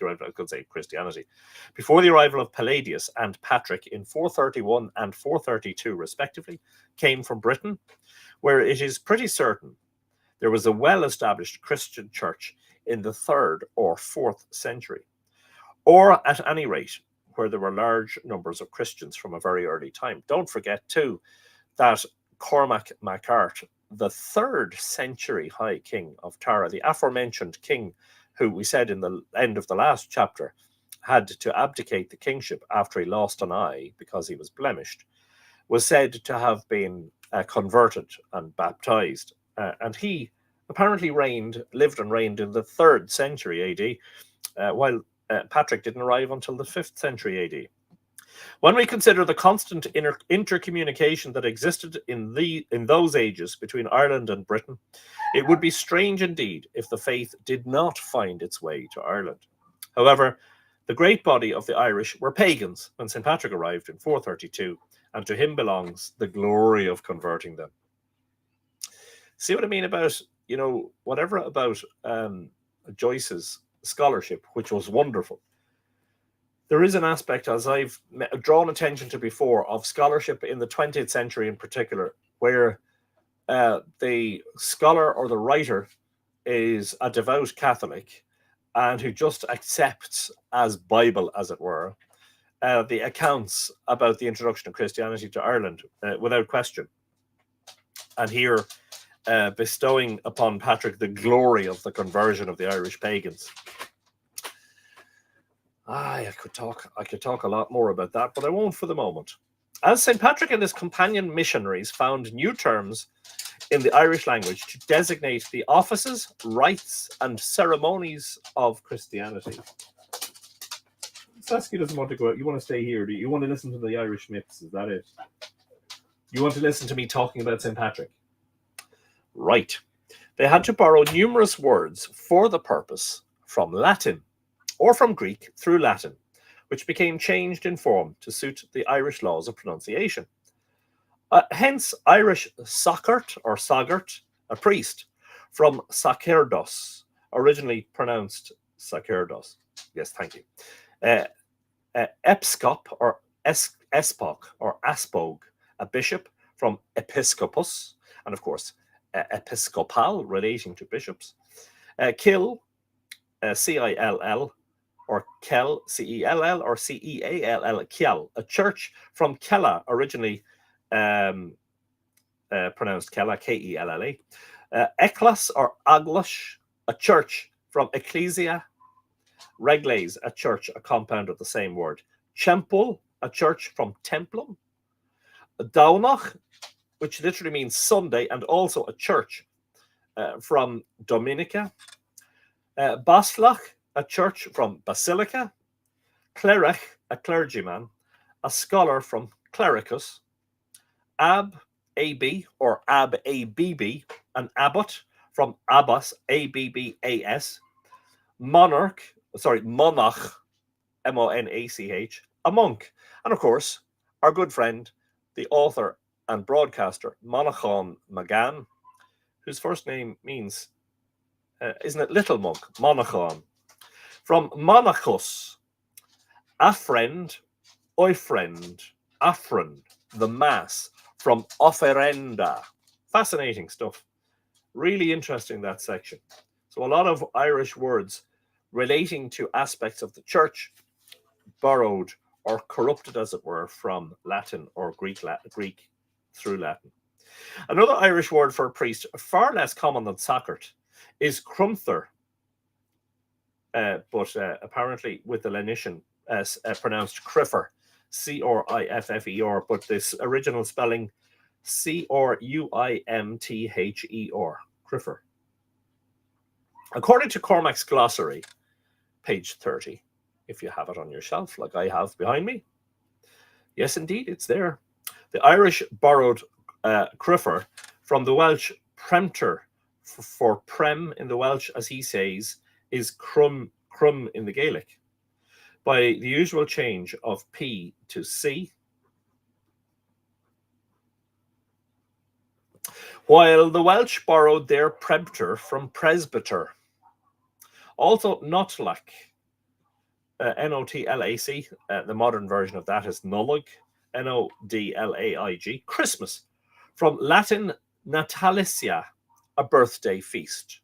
the arrival of Palladius and Patrick in 431 and 432 respectively, came from Britain, where it is pretty certain there was a well-established Christian church in the 3rd or 4th century, or at any rate, where there were large numbers of Christians from a very early time. Don't forget, too, that Cormac MacArt, the 3rd century High King of Tara, the aforementioned king who we said in the end of the last chapter had to abdicate the kingship after he lost an eye because he was blemished, was said to have been converted and baptized. And he apparently lived and reigned in the 3rd century AD, while Patrick didn't arrive until the 5th century AD. When we consider the constant intercommunication that existed in those ages between Ireland and Britain, it would be strange indeed if the faith did not find its way to Ireland. However, the great body of the Irish were pagans when St. Patrick arrived in 432, and to him belongs the glory of converting them. See what I mean about, whatever about Joyce's scholarship, which was wonderful. There is an aspect, as I've drawn attention to before, of scholarship in the 20th century in particular, where the scholar or the writer is a devout Catholic and who just accepts as Bible, as it were, the accounts about the introduction of Christianity to Ireland without question. And here, bestowing upon Patrick the glory of the conversion of the Irish pagans. I could talk a lot more about that, but I won't for the moment. As St. Patrick and his companion missionaries found new terms in the Irish language to designate the offices, rites, and ceremonies of Christianity. Saskia doesn't want to go out. You want to stay here? Do you want to listen to the Irish myths? Is that it? You want to listen to me talking about St. Patrick? Right. They had to borrow numerous words for the purpose from Latin or from Greek through Latin, which became changed in form to suit the Irish laws of pronunciation. Hence, Irish sacert or sagart, a priest, from sacerdos, originally pronounced sacerdos. Yes, thank you. Episcop or espok or aspog, a bishop, from episcopus, and of course, episcopal, relating to bishops. Kill, C-I-L-L, or Kel, C-E-L-L, or C-E-A-L-L, Kiel, a church from Kella, originally pronounced Kella, K-E-L-L-A. Eklas, or Aglash, a church from Ecclesia. Regles, a church, a compound of the same word. Chempul, a church from Templum. Daunach, which literally means Sunday, and also a church from Dominica. Baslach, a church from Basilica. Cleric, a clergyman. A scholar from Clericus. Ab, A-B, or Ab-A-B-B, an abbot from Abbas, A-B-B-A-S. Monarch, M-O-N-A-C-H, a monk. And of course, our good friend, the author and broadcaster, Monachon Magan, whose first name means, isn't it little monk? Monachon. From Monachus, a friend, oifriend, afren, the mass, from offerenda. Fascinating stuff. Really interesting, that section. So a lot of Irish words relating to aspects of the church borrowed or corrupted, as it were, from Latin or Greek through Latin. Another Irish word for a priest, far less common than sacert, is crumther, but apparently with the lenition pronounced criffer, C-R-I-F-F-E-R, but this original spelling C-R-U-I-M-T-H-E-R, criffer. According to Cormac's glossary, page 30, if you have it on your shelf, like I have behind me. Yes, indeed, it's there. The Irish borrowed criffer from the Welsh premter, for prem in the Welsh, as he says, is crum in the Gaelic, by the usual change of P to C. While the Welsh borrowed their premter from presbyter. Also, notlac, N-O-T-L-A-C, the modern version of that is nullig, N-O-D-L-A-I-G, Christmas, from Latin natalitia, a birthday feast,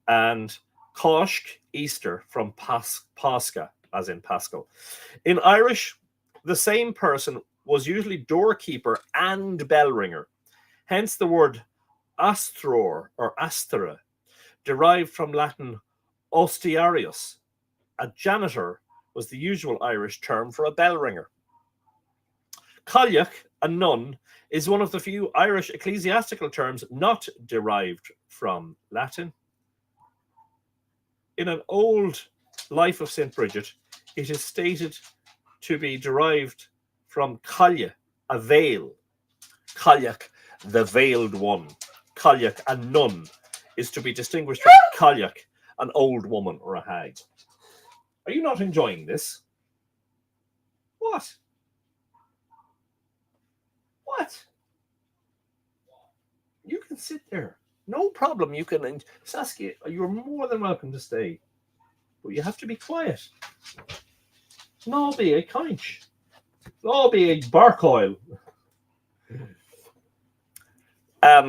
and Cóisc, Easter, from Pascha, as in Paschal. In Irish, the same person was usually doorkeeper and bell ringer, hence the word astror or astra, derived from Latin ostiarius. A janitor was the usual Irish term for a bell ringer. Cailleach, A nun is one of the few Irish ecclesiastical terms not derived from Latin. In an old Life of St. Bridget, it is stated to be derived from Caille, a veil. Cailleach, the veiled one. Cailleach, a nun, is to be distinguished from Cailleach, an old woman or a hag. Are you not enjoying this? What? What? You can sit there. No problem. You can. Saskia, you're more than welcome to stay. But you have to be quiet. No be a conch. No be a bark oil.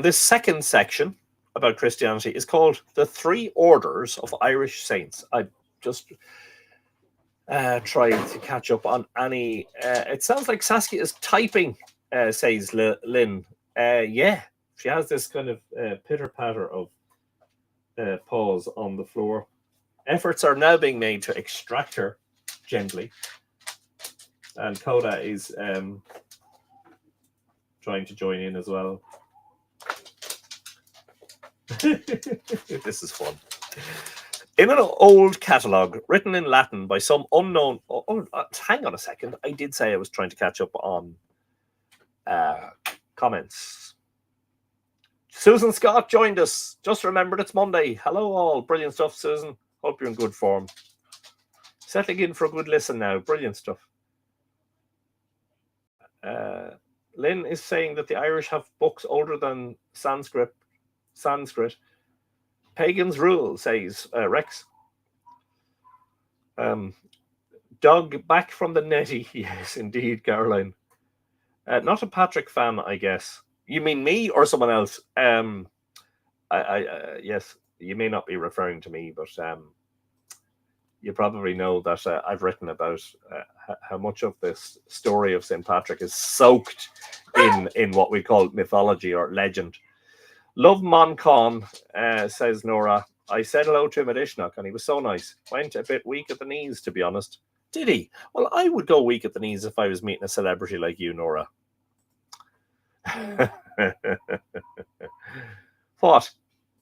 This second section about Christianity is called The Three Orders of Irish Saints. I just tried to catch up on any. It sounds like Saskia is typing, says Lynn. Yeah, she has this kind of pitter patter of paws on the floor. Efforts are now being made to extract her gently. And Coda is trying to join in as well. This is fun. In an old catalogue written in Latin by some unknown... hang on a second. I did say I was trying to catch up on comments. Susan Scott joined us. Just remembered it's Monday. Hello all. Brilliant stuff, Susan. Hope you're in good form. Settling in for a good listen now. Brilliant stuff. Lynn is saying that the Irish have books older than Sanskrit. Pagan's Rule, says Rex. Doug back from the netty. Yes, indeed, Caroline. Not a Patrick fan, I guess. You mean me or someone else? Yes, you may not be referring to me, but you probably know that I've written about how much of this story of St. Patrick is soaked in what we call mythology or legend. Love Mon Con, says Nora. I said hello to him at Ishnok and he was so nice. Went a bit weak at the knees, to be honest. Did he? Well, I would go weak at the knees if I was meeting a celebrity like you, Nora. What?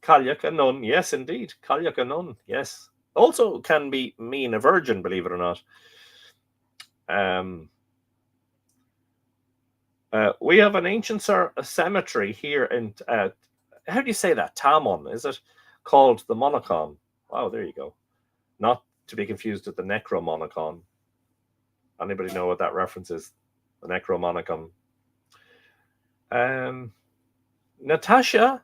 Cailleach a nun? Yes, indeed. Cailleach a nun, yes. Also can mean a virgin, believe it or not. We have an ancient cemetery here in... how do you say that? Tamon, is it? Called the Monachon. Wow, there you go. Not to be confused with the Necromonicon. Anybody know what that reference is? The Necromonicon. Natasha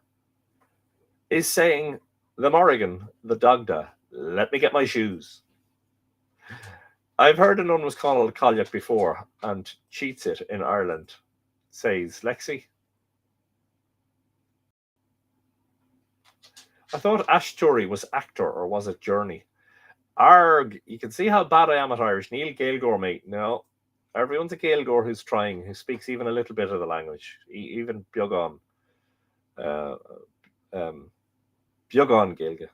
is saying, the Morrigan, the Dagda, let me get my shoes. I've heard a nun was called Cailleach before and cheats it in Ireland, says Lexi. I thought Ashtori was actor, or was it Journey? Arg, you can see how bad I am at Irish. Neil Gaelgore, mate. No, everyone's a Gaelgore who's trying, who speaks even a little bit of the language. Even Biogon. Biogon Gaelga.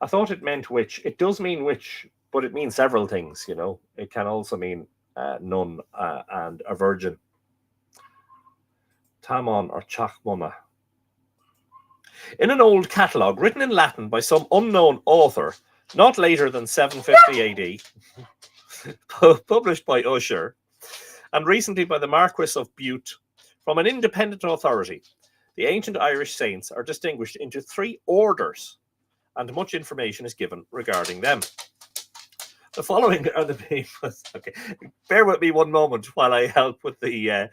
I thought it meant witch. It does mean witch, but it means several things, you know. It can also mean nun and a virgin. Tamon or Chachmona. In an old catalogue written in Latin by some unknown author, not later than 750 AD, published by Usher, and recently by the Marquis of Bute, from an independent authority, the ancient Irish saints are distinguished into three orders, and much information is given regarding them. The following are the famous... Okay, bear with me one moment while I help with the...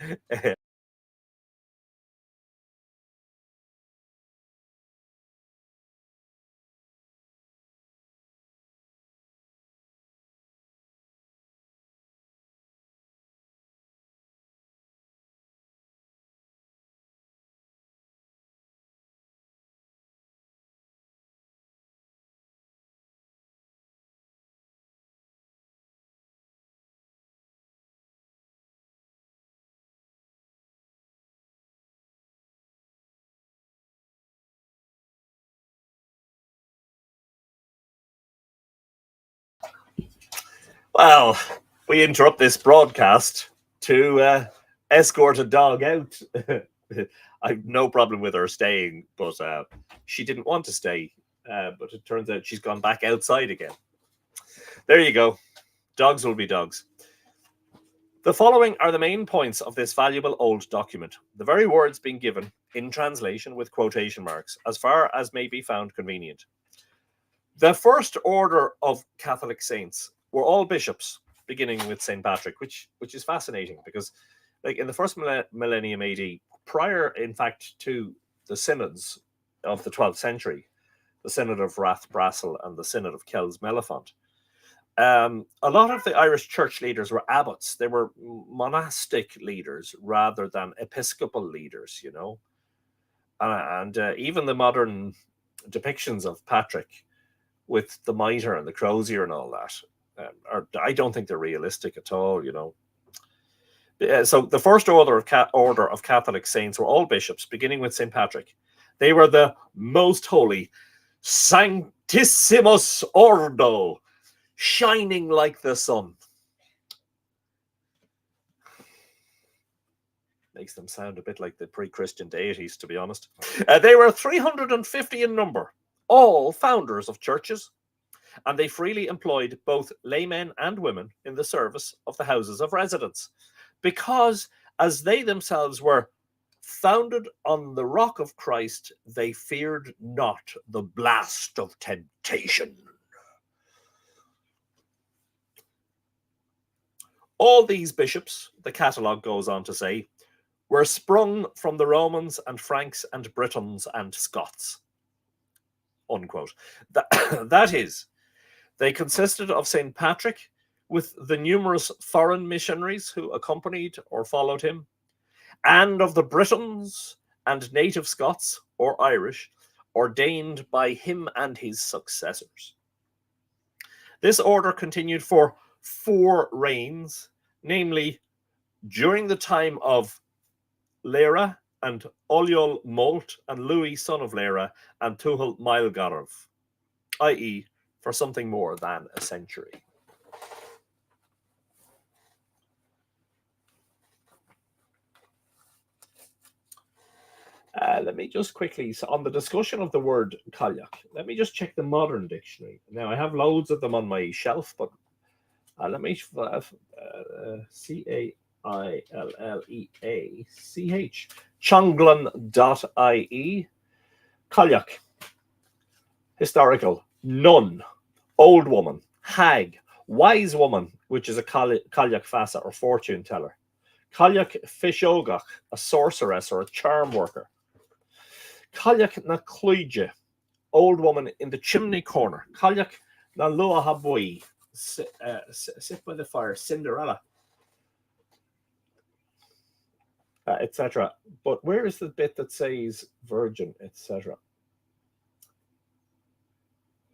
Well, we interrupt this broadcast to escort a dog out. I've no problem with her staying, but she didn't want to stay. But it turns out she's gone back outside again. There you go. Dogs will be dogs. The following are the main points of this valuable old document, the very words being given in translation with quotation marks, as far as may be found convenient. The first order of Catholic saints were all bishops, beginning with St. Patrick, which is fascinating because, like, in the first millennium AD, prior, in fact, to the synods of the 12th century, the Synod of Rathbrassel and the Synod of Kells-Mellifont, a lot of the Irish church leaders were abbots. They were monastic leaders rather than episcopal leaders, you know. And even the modern depictions of Patrick with the mitre and the crozier and all that, I don't think they're realistic at all, you know. So the first order of Catholic saints were all bishops, beginning with St. Patrick. They were the most holy Sanctissimus Ordo, shining like the sun. Makes them sound a bit like the pre-Christian deities, to be honest. They were 350 in number, all founders of churches, and they freely employed both laymen and women in the service of the houses of residence, because as they themselves were founded on the rock of Christ, they feared not the blast of temptation. All these bishops, the catalogue goes on to say, were sprung from the Romans and Franks and Britons and Scots. Unquote. That is, they consisted of St. Patrick with the numerous foreign missionaries who accompanied or followed him, and of the Britons and native Scots or Irish, ordained by him and his successors. This order continued for 4 reigns, namely during the time of Lera and Oliol Molt and Louis, son of Lera, and Tuhal Maelgarov, i.e., for something more than a century. Let me just quickly, so on the discussion of the word Cailleach, let me just check the modern dictionary. Now, I have loads of them on my shelf, but let me Cailleach, chonglan.ie, Cailleach, historical, nun, old woman, hag, wise woman, which is a Cailleach Fasa or fortune teller, Cailleach Fishogach, a sorceress or a charm worker, Cailleach na Clúide, old woman in the chimney corner, Cailleach na Lua Habui, sit by the fire, Cinderella, etc. But where is the bit that says virgin, etc.?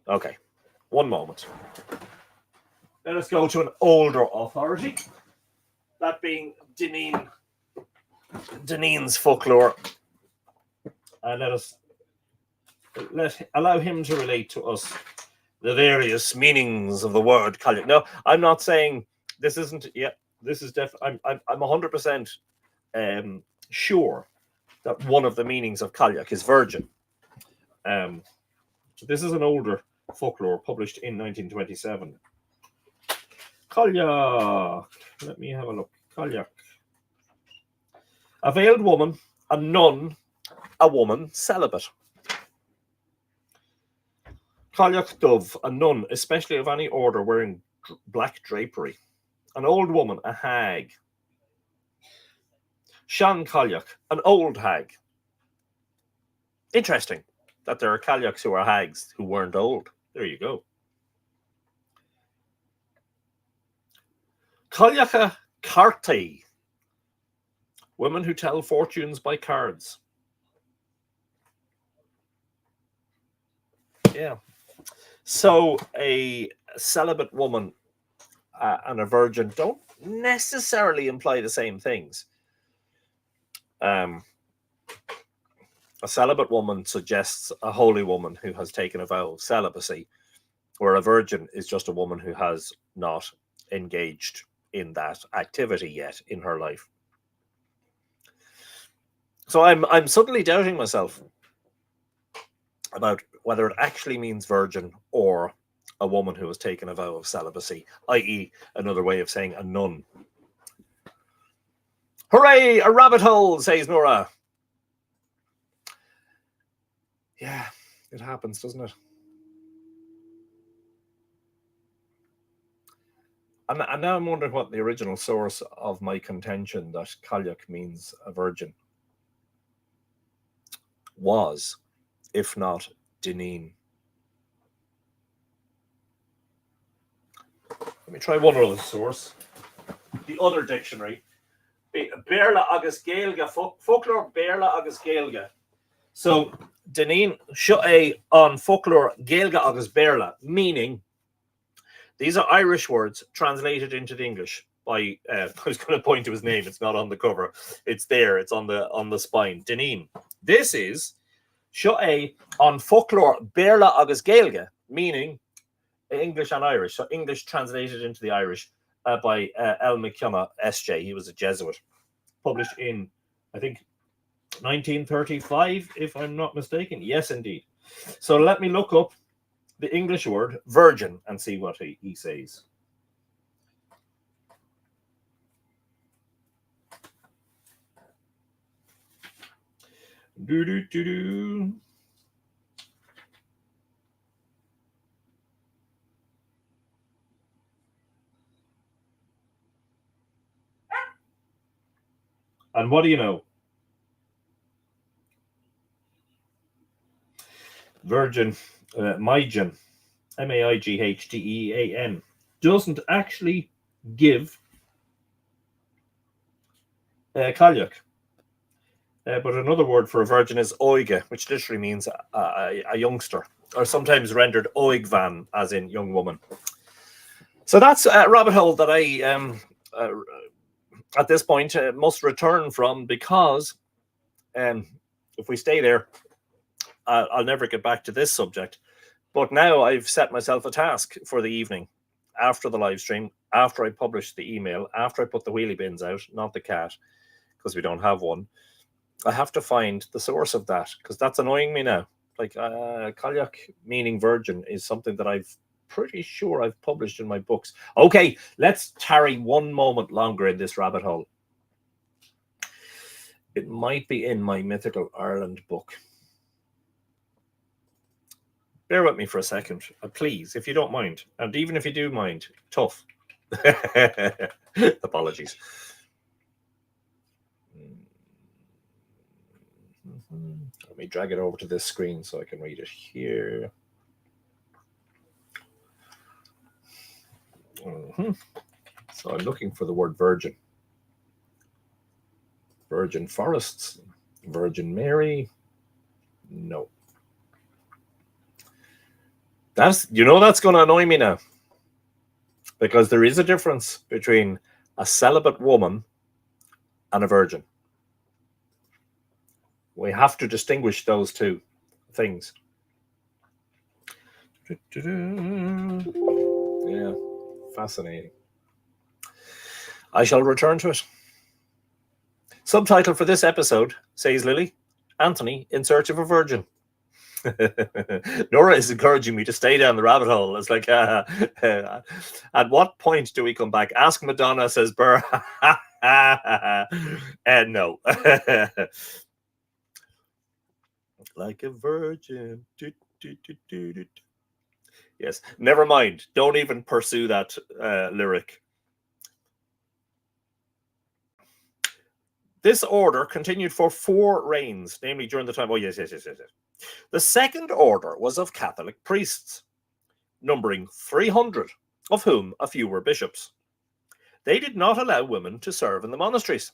Okay, one moment. Let us go to an older authority, that being Dineen's folklore, and allow him to relate to us the various meanings of the word Cailleach. No, I'm not saying this isn't. Yeah, this is definitely. I'm 100% sure that one of the meanings of Cailleach is virgin. So this is an older folklore published in 1927. Cailleach. Let me have a look. Cailleach. A veiled woman, a nun, a woman celibate. Cailleach dove, a nun, especially of any order, wearing black drapery. An old woman, a hag. Sean Cailleach, an old hag. Interesting that there are Cailleachs who are hags who weren't old. There you go. Cailleacha Cartae, women who tell fortunes by cards. Yeah. So a celibate woman and a virgin don't necessarily imply the same things. A celibate woman suggests a holy woman who has taken a vow of celibacy, where a virgin is just a woman who has not engaged in that activity yet in her life. So I'm suddenly doubting myself about whether it actually means virgin or a woman who has taken a vow of celibacy, i.e., another way of saying a nun. Hooray, a rabbit hole, says Nora. Yeah, it happens, doesn't it? And now I'm wondering what the original source of my contention that Cailleach means a virgin was, if not Dineen. Let me try one other source. The other dictionary. Béarla agus Gaeilge, folklore Béarla agus Gaeilge. So, Dineen seo é on folklore Gaeilge agus Béarla, meaning these are Irish words translated into the English by, I was going to point to his name, it's not on the cover. It's there, it's on the spine. Dineen. This is seo é on folklore Béarla agus Gaeilge, meaning English and Irish. So English translated into the Irish by L. McKenna, S.J. He was a Jesuit. Published in, I think, 1935, if I'm not mistaken. Yes, indeed. So let me look up the English word virgin and see what he says. Do-do-do-do. And what do you know? Virgin, Maigen, Maightean, doesn't actually give Cailleach. But another word for a virgin is oige, which literally means a youngster, or sometimes rendered oigvan, as in young woman. So that's a rabbit hole that I, at this point, must return from, because if we stay there, I'll never get back to this subject. But now I've set myself a task for the evening, after the live stream, after I publish the email, after I put the wheelie bins out, not the cat, because we don't have one. I have to find the source of that, because that's annoying me now. Like, Cailleach meaning virgin is something that I've pretty sure I've published in my books. Okay, let's tarry one moment longer in this rabbit hole. It might be in my Mythical Ireland book. Bear with me for a second, please, if you don't mind. And even if you do mind, tough. Apologies. Let me drag it over to this screen so I can read it here. So I'm looking for the word virgin. Virgin forests, Virgin Mary. No. That's going to annoy me now, because there is a difference between a celibate woman and a virgin. We have to distinguish those two things. Yeah, fascinating. I shall return to it. Subtitle for this episode, says Lily, Anthony in search of a virgin. Nora is encouraging me to stay down the rabbit hole. It's like, at what point do we come back? Ask Madonna, says Burr. No. Like a virgin. Yes, never mind. Don't even pursue that lyric. This order continued for 4 reigns, namely during the time. Oh, yes. The second order was of Catholic priests, numbering 300, of whom a few were bishops. They did not allow women to serve in the monasteries.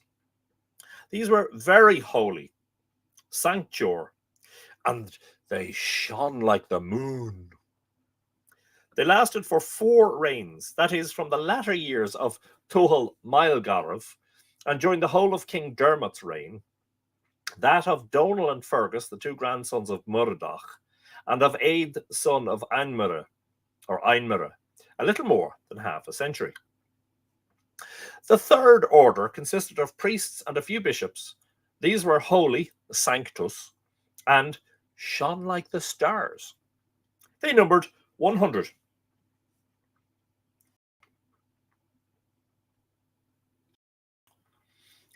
These were very holy, sanctuary, and they shone like the moon. They lasted for 4 reigns, that is, from the latter years of Tuathal Maelgarbh, and during the whole of King Dermot's reign, that of Donal and Fergus, the 2 grandsons of Murdoch, and of Aed, son of Ainmire, a little more than half a century. The third order consisted of priests and a few bishops. These were holy, sanctus, and shone like the stars. They numbered 100.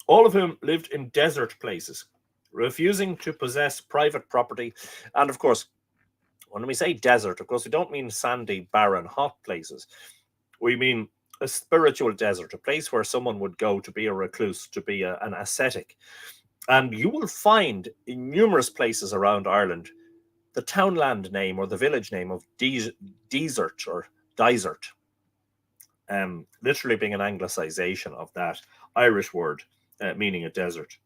All of whom lived in desert places, refusing to possess private property. And of course, when we say desert, of course, we don't mean sandy, barren, hot places. We mean a spiritual desert, a place where someone would go to be a recluse, to be an ascetic. And you will find in numerous places around Ireland the townland name or the village name of Desert or Dysart, literally being an anglicization of that Irish word meaning a desert.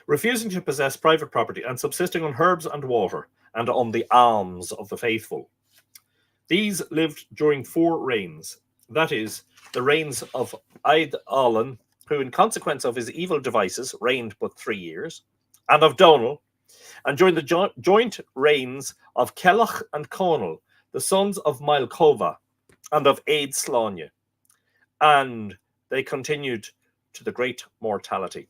Refusing to possess private property and subsisting on herbs and water and on the alms of the faithful. These lived during 4 reigns, that is, the reigns of Eid Allen, who in consequence of his evil devices reigned but 3 years, and of Donal, and during the joint reigns of Kellach and Conal, the sons of Maelcova, and of Eid Sláine, and they continued to the great mortality.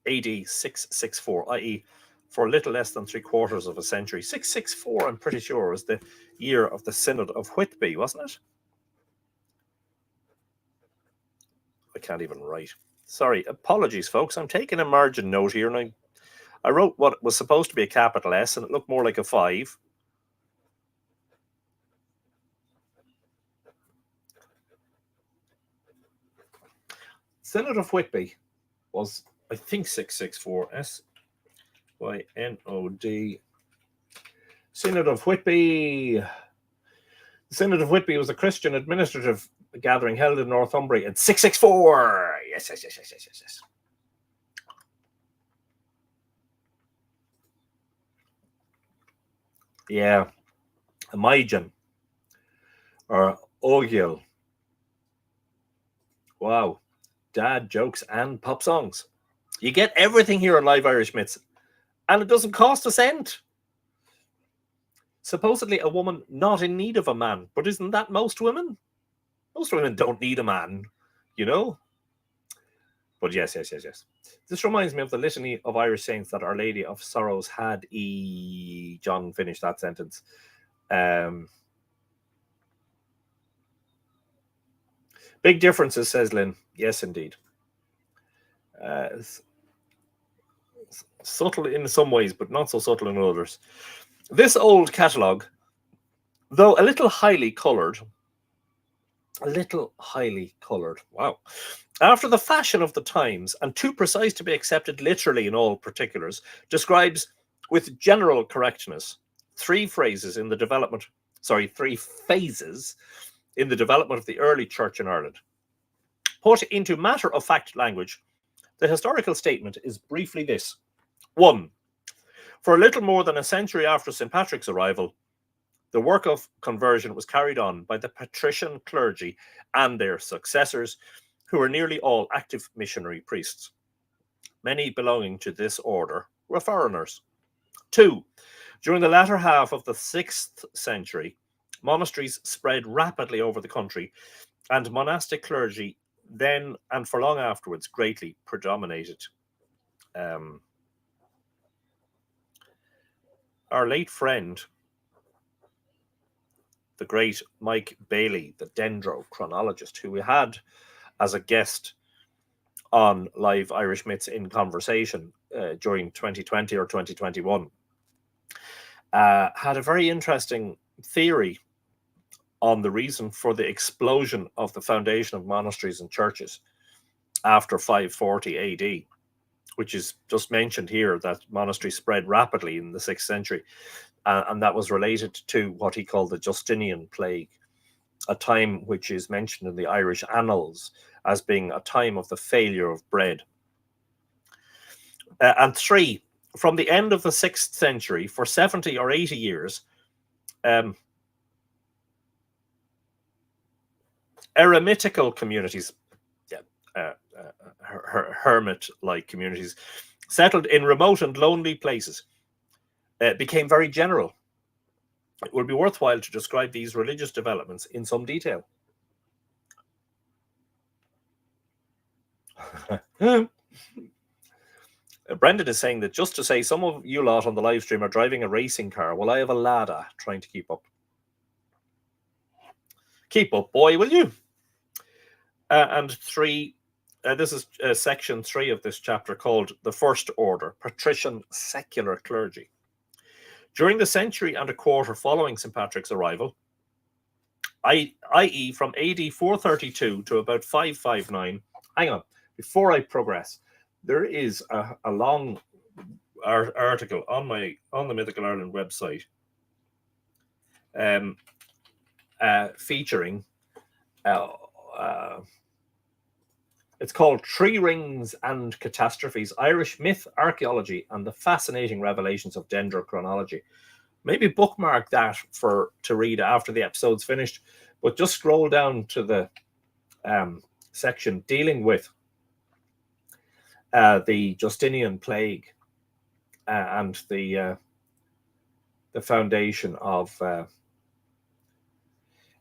AD 664, i.e., for a little less than 3/4 of a century. 664, I'm pretty sure, was the year of the Synod of Whitby, wasn't it? I can't even write. Sorry, apologies, folks. I'm taking a margin note here, and I wrote what was supposed to be a capital S, and it looked more like a 5. Synod of Whitby was, I think, 664. SYNOD. Synod of Whitby. The Synod of Whitby was a Christian administrative gathering held in Northumbria in 664. Yes. Yeah. Amajan. Or Ogiel. Wow. Dad jokes and pop songs. You get everything here on Live Irish Myths, and it doesn't cost a cent. Supposedly a woman not in need of a man, but isn't that most women? Most women don't need a man, you know? But yes. This reminds me of the litany of Irish saints that Our Lady of Sorrows had. John, finish that sentence. Big differences, says Lynn. Yes, indeed. Subtle in some ways, but not so subtle in others. This old catalogue, though a little highly coloured, wow, after the fashion of the times and too precise to be accepted literally in all particulars, describes with general correctness 3 phases in the development of the early church in Ireland. Put into matter-of-fact language, the historical statement is briefly this. 1. For a little more than a century after St. Patrick's arrival, the work of conversion was carried on by the patrician clergy and their successors, who were nearly all active missionary priests. Many belonging to this order were foreigners. 2. During the latter half of the 6th century, monasteries spread rapidly over the country, and monastic clergy then and for long afterwards greatly predominated. Our late friend, the great Mike Bailey, the dendrochronologist, who we had as a guest on Live Irish Myths in Conversation during 2020 or 2021, had a very interesting theory on the reason for the explosion of the foundation of monasteries and churches after 540 AD, which is just mentioned here, that monasteries spread rapidly in the 6th century. And that was related to what he called the Justinian plague, a time which is mentioned in the Irish annals as being a time of the failure of bread. And 3, from the end of the 6th century, for 70 or 80 years, eremitical communities, hermit-like communities, settled in remote and lonely places, became very general. it will be worthwhile to describe these religious developments in some detail. Brendan is saying that just to say some of you lot on the live stream are driving a racing car. Well, I have a Lada trying to keep up. Keep up, boy, will you? And three, this is section 3 of this chapter called The First Order, Patrician Secular Clergy. During the century and a quarter following St. Patrick's arrival, i.e. from AD 432 to about 559, hang on, before I progress, there is a long article on the Mythical Ireland website featuring it's called Tree Rings and Catastrophes, Irish Myth, Archaeology, and the Fascinating Revelations of Dendrochronology. Maybe bookmark that to read after the episode's finished, but just scroll down to the section dealing with the Justinian plague and the foundation of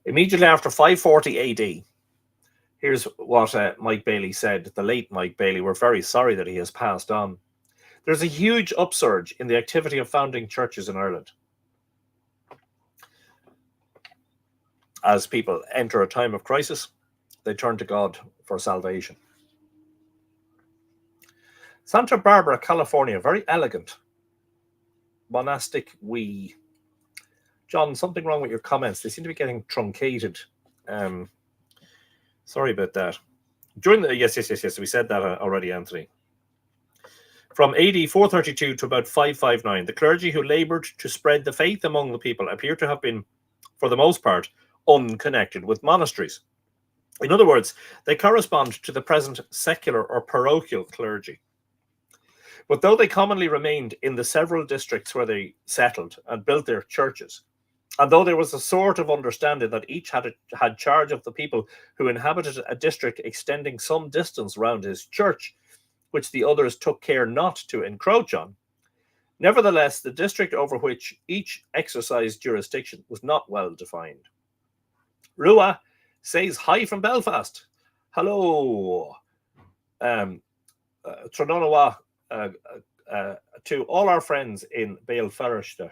immediately after 540 AD. Here's what Mike Bailey said, the late Mike Bailey. We're very sorry that he has passed on. There's a huge upsurge in the activity of founding churches in Ireland. As people enter a time of crisis, they turn to God for salvation. Santa Barbara, California, very elegant. Monastic we. John, something wrong with your comments. They seem to be getting truncated. Sorry about that. During the yes, we said that already, Anthony. From AD 432 to about 559, the clergy who laboured to spread the faith among the people appear to have been, for the most part, unconnected with monasteries. In other words, they correspond to the present secular or parochial clergy. But though they commonly remained in the several districts where they settled and built their churches, and though there was a sort of understanding that each had charge of the people who inhabited a district extending some distance round his church, which the others took care not to encroach on, nevertheless, the district over which each exercised jurisdiction was not well defined. Rua says hi from Belfast. Hello. Trononawa to all our friends in Bailfarishta.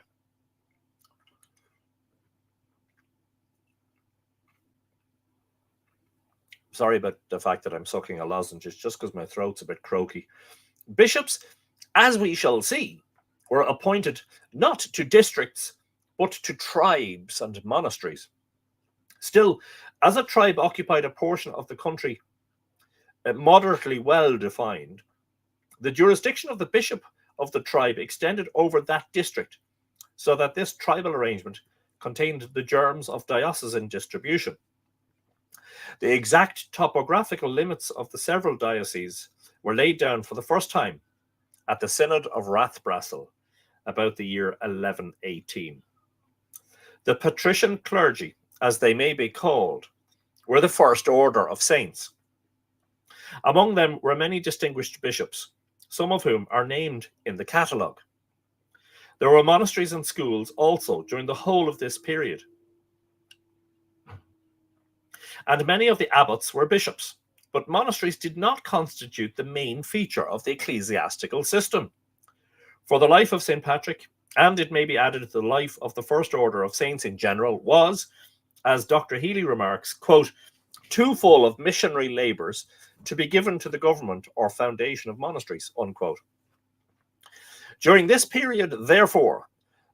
Sorry about the fact that I'm sucking a lozenge. It's just because my throat's a bit croaky. Bishops, as we shall see, were appointed not to districts, but to tribes and monasteries. Still, as a tribe occupied a portion of the country moderately well defined, the jurisdiction of the bishop of the tribe extended over that district, so that this tribal arrangement contained the germs of diocesan distribution. The exact topographical limits of the several dioceses were laid down for the first time at the Synod of Rathbrassel, about the year 1118. The patrician clergy, as they may be called, were the first order of saints. Among them were many distinguished bishops, some of whom are named in the catalogue. There were monasteries and schools also during the whole of this period. And many of the abbots were bishops, but monasteries did not constitute the main feature of the ecclesiastical system. For the life of St. Patrick, and it may be added to the life of the first order of saints in general, was, as Dr. Healy remarks, quote, too full of missionary labours to be given to the government or foundation of monasteries, unquote. During this period, therefore,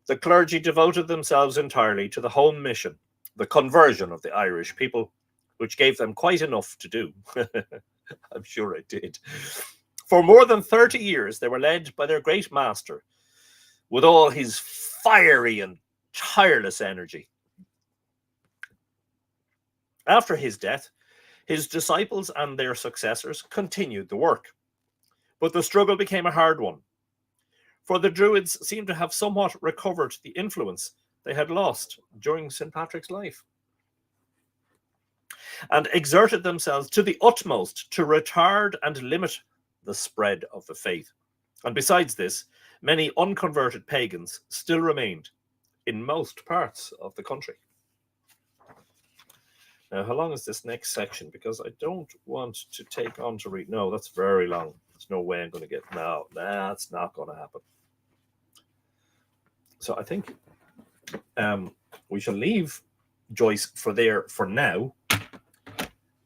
the clergy devoted themselves entirely to the home mission, the conversion of the Irish people, which gave them quite enough to do. I'm sure it did. For more than 30 years, they were led by their great master with all his fiery and tireless energy. After his death, his disciples and their successors continued the work, but the struggle became a hard one, for the Druids seemed to have somewhat recovered the influence they had lost during St. Patrick's life, and exerted themselves to the utmost to retard and limit the spread of the faith. And besides this, many unconverted pagans still remained, in most parts of the country. Now, how long is this next section? Because I don't want to take on to read. No, that's very long. There's no way I'm going to get. No, that's not going to happen. So I think we shall leave Joyce for now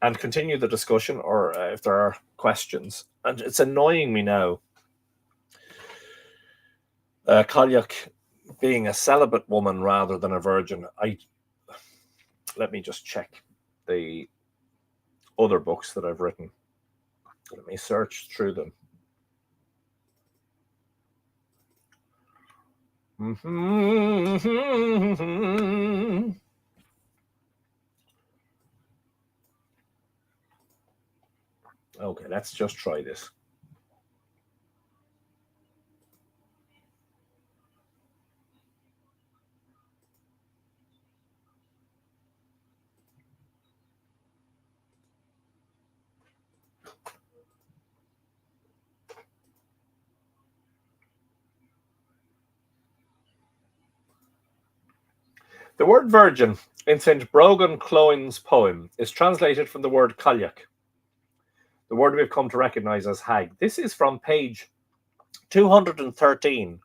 and continue the discussion, or if there are questions. And it's annoying me now. Kalyak being a celibate woman rather than a virgin. Let me just check the other books that I've written. Let me search through them. Okay, let's just try this. The word virgin in St. Brogan Cloyne's poem is translated from the word Kalyak, the word we've come to recognize as hag. This is from page 213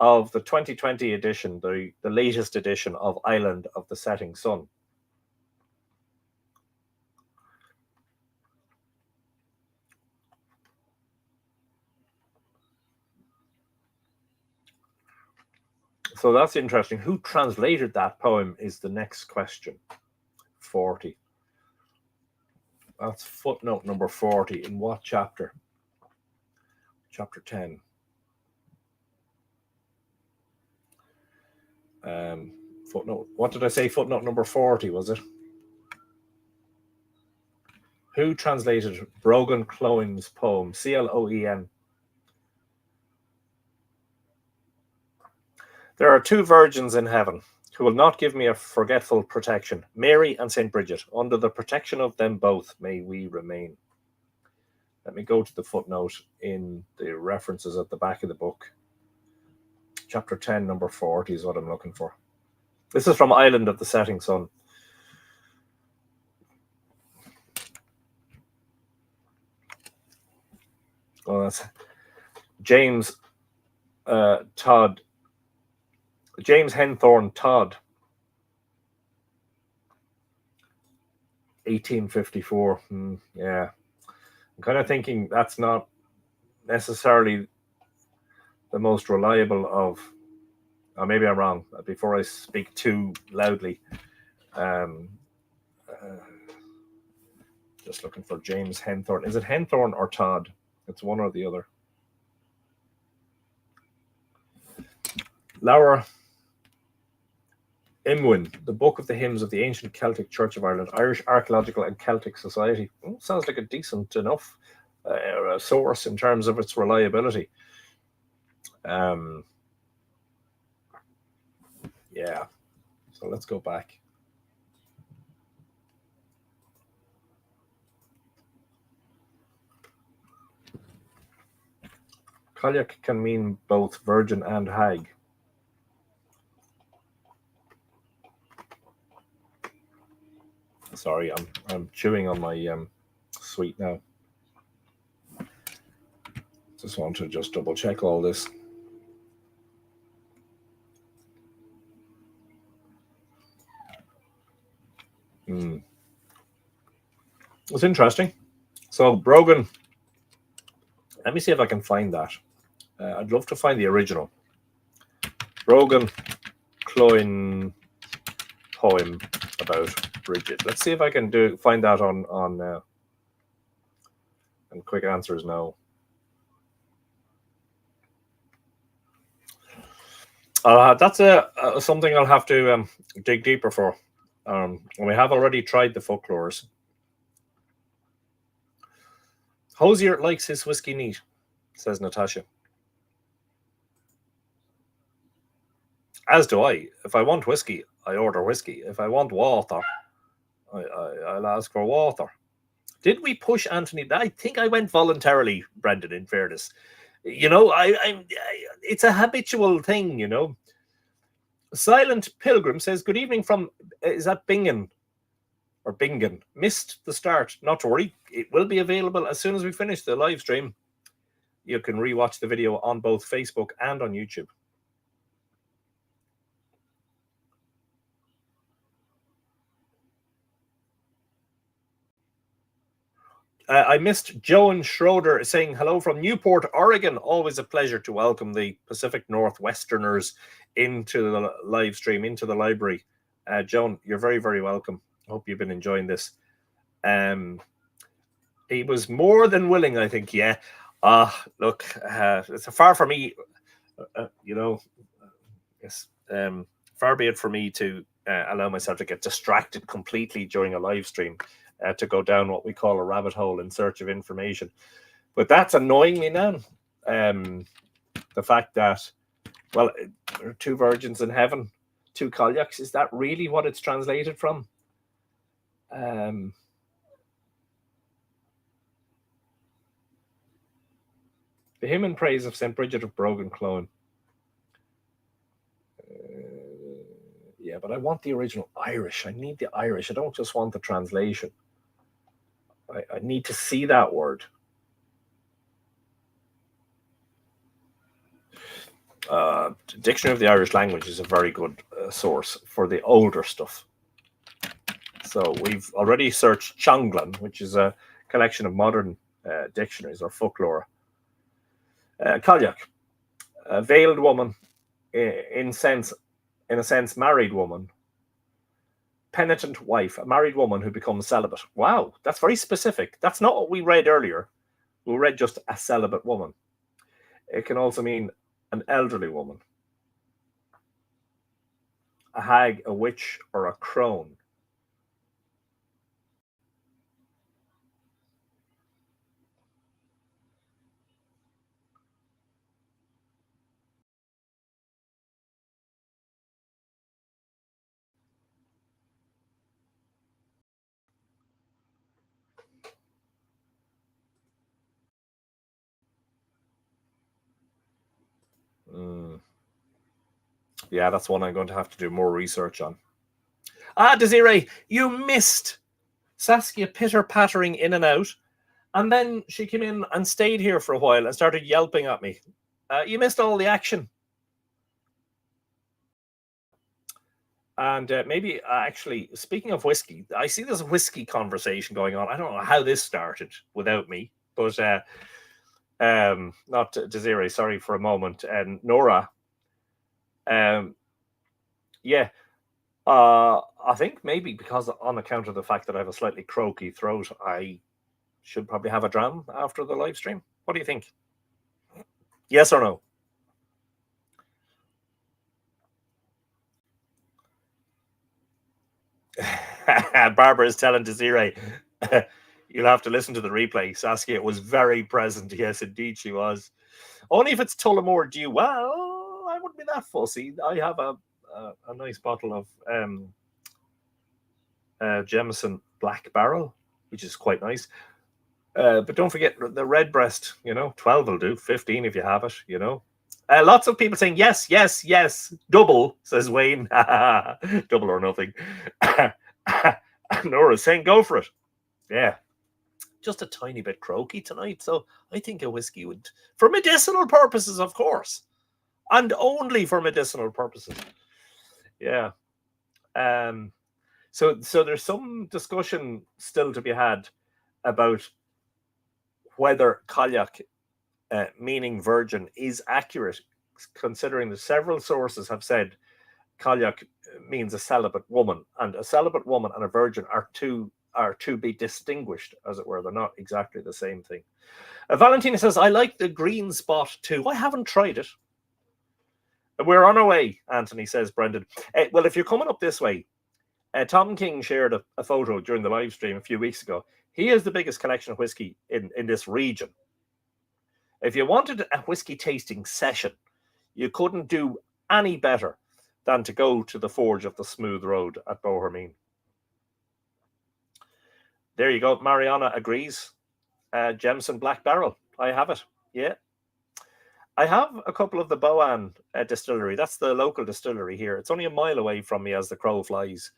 of the 2020 edition, the latest edition of Island of the Setting Sun. So that's interesting. Who translated that poem is the next question. 40. That's footnote number 40. In what chapter? Chapter 10. Footnote. What did I say? Footnote number 40, was it? Who translated Brogan Cloyne's poem? Cloen. There are two virgins in heaven who will not give me a forgetful protection, Mary and St. Bridget. Under the protection of them both may we remain. Let me go to the footnote in the references at the back of the book. Chapter 10, number 40 is what I'm looking for. This is from Island of the Setting Sun. Oh, that's James Todd. James Henthorne Todd. 1854. Yeah. I'm kind of thinking that's not necessarily the most reliable of, or maybe I'm wrong, before I speak too loudly. Just looking for James Henthorne. Is it Henthorne or Todd? It's one or the other. Laura Imwin, the Book of the Hymns of the Ancient Celtic Church of Ireland, Irish Archaeological and Celtic Society. Sounds like a decent enough source in terms of its reliability. Yeah, so let's go back. Kalyak can mean both virgin and hag. Sorry, I'm chewing on my sweet now. Just want to just double check all this. It's interesting. So Brogan, let me see if I can find that. I'd love to find the original. Brogan Cloyne poem about Bridget. Let's see if I can find that on and quick answer is no. That's something I'll have to dig deeper for. We have already tried the folklores. Hosier likes his whiskey neat, says Natasha. As do I. If I want whiskey, I order whiskey. If I want water, I'll ask for water. Did we push Anthony? I think I went voluntarily, Brendan, in fairness. You know, it's a habitual thing, you know. Silent Pilgrim says, good evening from, is that Bingen? Or Bingen? Missed the start. Not to worry. It will be available as soon as we finish the live stream. You can rewatch the video on both Facebook and on YouTube. I missed Joan Schroeder saying hello from Newport, Oregon. Always a pleasure to welcome the Pacific Northwesterners into the live stream, into the library. Joan, you're very, very welcome. Hope you've been enjoying this. He was more than willing, I think. Yeah. Look, it's far for me, yes. Far be it for me to allow myself to get distracted completely during a live stream, to go down what we call a rabbit hole in search of information. But that's annoying me now. The fact that, well, there are two virgins in heaven, two Kalyaks, is that really what it's translated from? The hymn in praise of St. Bridget of Brogan Clone. Yeah, but I want the original Irish. I need the Irish. I don't just want the translation. I need to see that word. Dictionary of the Irish Language is a very good source for the older stuff. So we've already searched Changlan, which is a collection of modern dictionaries or folklore. Kalyak, a veiled woman, in a sense, married woman. Penitent wife, a married woman who becomes celibate. Wow, that's very specific. That's not what we read earlier. We read just a celibate woman. It can also mean an elderly woman, a hag, a witch, or a crone. Yeah, that's one I'm going to have to do more research on. Desiree, you missed Saskia pitter-pattering in and out, and then she came in and stayed here for a while and started yelping at me. You missed all the action. And maybe, actually, speaking of whiskey, I see there's a whiskey conversation going on. I don't know how this started without me, but not Desiree, sorry for a moment. And Nora, yeah, I think maybe because on account of the fact that I have a slightly croaky throat, I should probably have a dram after the live stream. What do you think? Yes or no? Barbara is telling Desiree, you'll have to listen to the replay. Saskia was very present. Yes, indeed she was. Only if it's Tullamore Dew. Well, I wouldn't be that fussy. I have a nice bottle of Jameson Black Barrel, which is quite nice. But don't forget the Redbreast, 12 will do, 15 if you have it, Lots of people saying yes, yes, yes. Double, says Wayne. Double or nothing. Nora's saying go for it. Yeah. Just a tiny bit croaky tonight. So I think a whiskey would, for medicinal purposes, of course. And only for medicinal purposes. Yeah. So there's some discussion still to be had about whether Kalyak, meaning virgin, is accurate, considering that several sources have said Kalyak means a celibate woman, and a celibate woman and a virgin are to be distinguished, as it were. They're not exactly the same thing. Valentina says, I like the green spot too. I haven't tried it. We're on our way, Anthony says, Brendan. Well, if you're coming up this way, Tom King shared a photo during the live stream a few weeks ago. He has the biggest collection of whiskey in this region. If you wanted a whiskey tasting session, you couldn't do any better than to go to the Forge of the Smooth Road at Bohermeen. There you go. Mariana agrees. Jameson Black Barrel. I have it. Yeah. I have a couple of the Boan distillery. That's the local distillery here. It's only a mile away from me as the crow flies.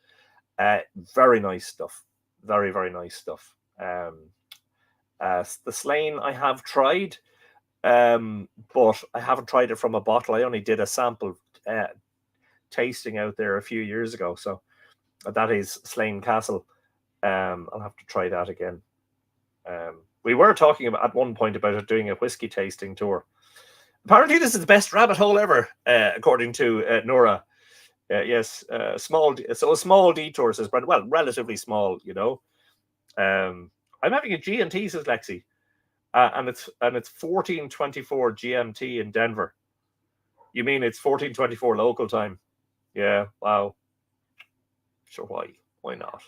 Very nice stuff. Very, very nice stuff. The Slane I have tried, but I haven't tried it from a bottle. I only did a sample tasting out there a few years ago. So that is Slane Castle. I'll have to try that again. We were talking about at one point about doing a whiskey tasting tour. Apparently, this is the best rabbit hole ever, according to Nora. Yes, small detour, says Brenda. Well, relatively small, you know. I'm having a G&T, says Lexi, and it's 14:24 GMT in Denver. You mean it's 14:24 local time? Yeah. Wow. Sure. Why not?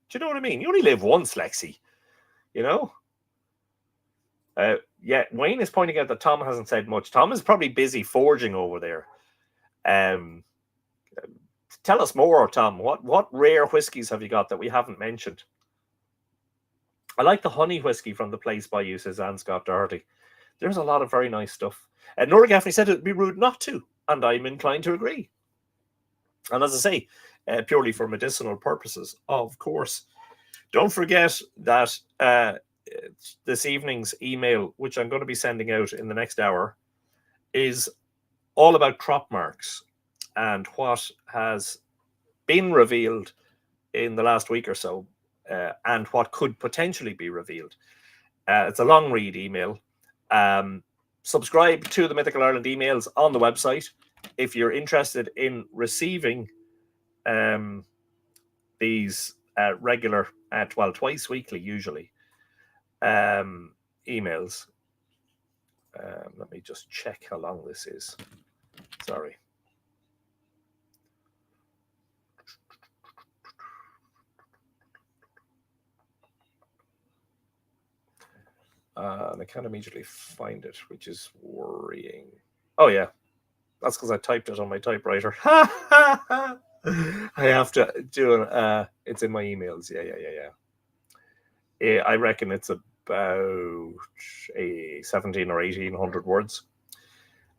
Do you know what I mean? You only live once, Lexi. You know. Yeah, Wayne is pointing out that Tom hasn't said much. Tom is probably busy forging over there. Tell us more, Tom. What rare whiskies have you got that we haven't mentioned? I like the honey whiskey from the place by you, says Anne Scott Doherty. There's a lot of very nice stuff. Nora Gaffney said it'd be rude not to, and I'm inclined to agree. And as I say, purely for medicinal purposes, of course. Don't forget that this evening's email, which I'm going to be sending out in the next hour, is all about crop marks and what has been revealed in the last week or so, and what could potentially be revealed. It's a long read email. Subscribe to the Mythical Ireland emails on the website if you're interested in receiving these regular, twice weekly usually, emails. Let me just check how long this is. Sorry. And I can't immediately find it, which is worrying. Oh, yeah. That's because I typed it on my typewriter. I have to do it. It's in my emails. Yeah. I reckon it's about 17 or 1800 words.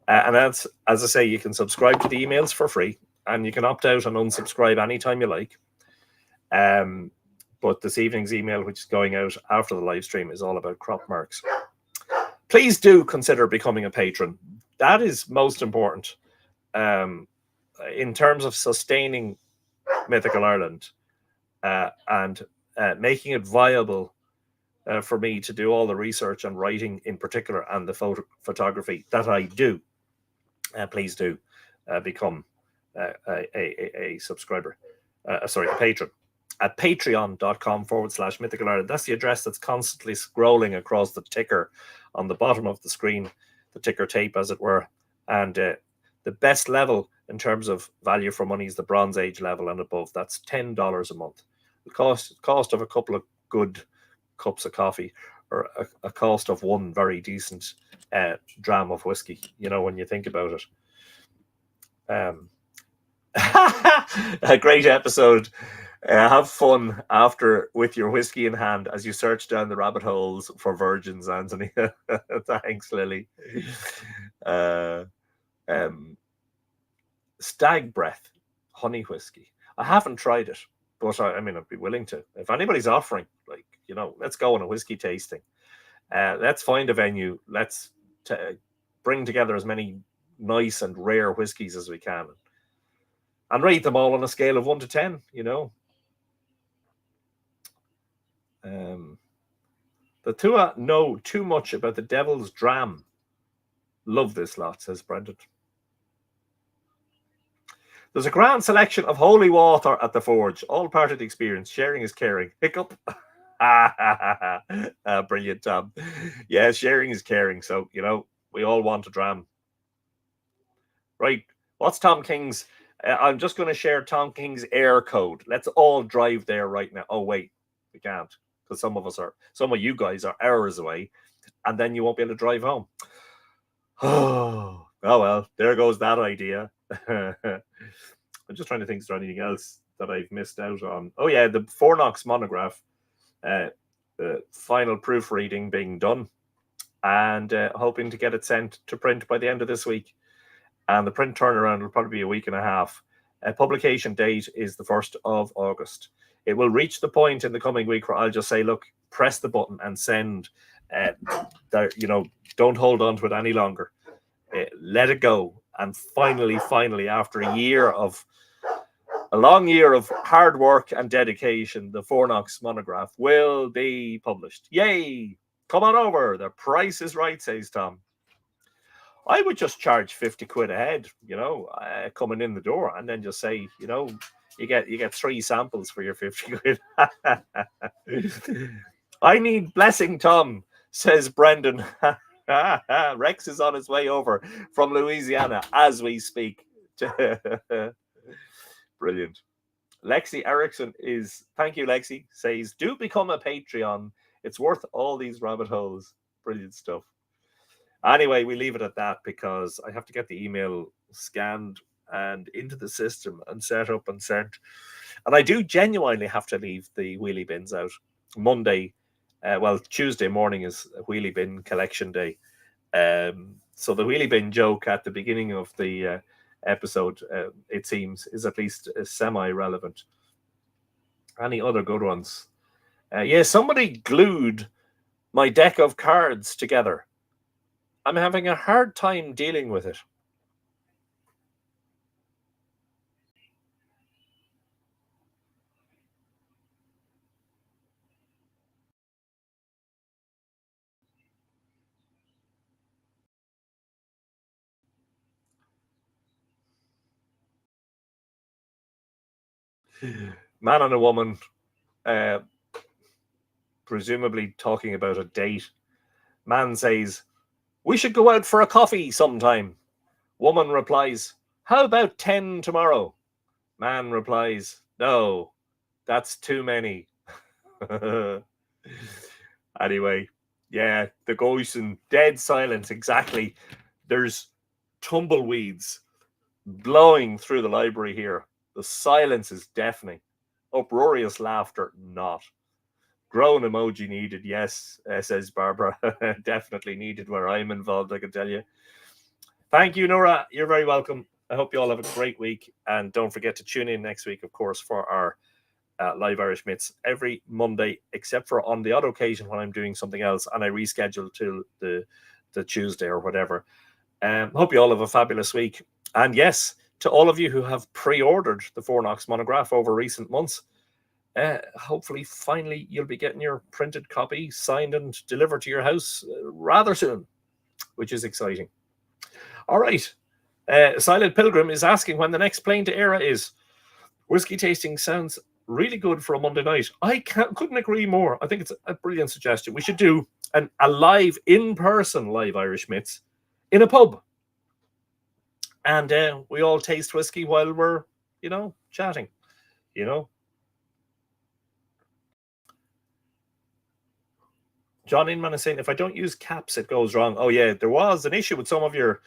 And that's, as I say, you can subscribe to the emails for free, and you can opt out and unsubscribe anytime you like. But this evening's email, which is going out after the live stream, is all about crop marks. Please do consider becoming a patron. That is most important in terms of sustaining Mythical Ireland and making it viable for me to do all the research and writing in particular, and the photography that I do. Please do become a subscriber. A patron. At patreon.com/Mythical Ireland. That's the address that's constantly scrolling across the ticker on the bottom of the screen, the ticker tape, as it were. And the best level in terms of value for money is the Bronze Age level and above. That's $10 a month. The cost of a couple of good cups of coffee, or a cost of one very decent dram of whiskey, you know, when you think about it. A great episode. Have fun after with your whiskey in hand as you search down the rabbit holes for virgins, Anthony. Thanks, Lily. Stag Breath honey whiskey. I haven't tried it, but I mean, I'd be willing to. If anybody's offering, like, you know, let's go on a whiskey tasting. Let's find a venue. Let's bring together as many nice and rare whiskies as we can, and rate them all on a scale of 1 to 10, you know. The Tua know too much about the Devil's Dram. Love this lot, says Brendan. There's a grand selection of holy water at the Forge. All part of the experience. Sharing is caring. Hiccup. Brilliant, Tom. Yeah, sharing is caring. So, you know, we all want a dram. Right. What's Tom King's? I'm just going to share Tom King's air code. Let's all drive there right now. Oh, wait. We can't, because some of you guys are hours away, and then you won't be able to drive home. Oh well, there goes that idea. I'm just trying to think, is there anything else that I've missed out on? Oh yeah, the Fornox monograph, final proofreading being done. and hoping to get it sent to print by the end of this week. And the print turnaround will probably be a week and a half. Publication date is the 1st of August. It will reach the point in the coming week where I'll just say, look, press the button and send. Don't hold on to it any longer. Let it go. And finally, after a long year of hard work and dedication, the Fornox monograph will be published. Yay! Come on over. The price is right, says Tom. I would just charge 50 quid a head, coming in the door, and then just say, you get 3 samples for your 50 quid. I need blessing, Tom, says Brendan. Rex is on his way over from Louisiana as we speak. Brilliant. Lexi Erickson thank you, Lexi, says, do become a Patreon. It's worth all these rabbit holes. Brilliant stuff. Anyway, we leave it at that because I have to get the email scanned and into the system and set up and sent. And I do genuinely have to leave the wheelie bins out. Tuesday morning is a wheelie bin collection day. So the wheelie bin joke at the beginning of the episode, it seems, is at least semi-relevant. Any other good ones? Somebody glued my deck of cards together. I'm having a hard time dealing with it. Man and a woman, presumably talking about a date. Man says, we should go out for a coffee sometime. Woman replies, how about 10 tomorrow? Man replies, no, that's too many. Anyway, the ghost and dead silence, exactly. There's tumbleweeds blowing through the library here. The silence is deafening. Uproarious laughter, not. Groan emoji needed, yes, says Barbara. Definitely needed where I'm involved, I can tell you. Thank you, Nora. You're very welcome. I hope you all have a great week. And don't forget to tune in next week, of course, for our Live Irish Myths every Monday, except for on the odd occasion when I'm doing something else and I reschedule till the Tuesday or whatever. Hope you all have a fabulous week. And yes, to all of you who have pre-ordered the Fornox monograph over recent months, hopefully, finally, you'll be getting your printed copy signed and delivered to your house rather soon, which is exciting. All right. Silent Pilgrim is asking when the next plane to Era is. Whiskey tasting sounds really good for a Monday night. I couldn't agree more. I think it's a brilliant suggestion. We should do a live, in-person Live Irish Myths in a pub. And we all taste whiskey while we're, chatting, John Inman is saying, if I don't use caps, it goes wrong. Oh, yeah, there was an issue with some of your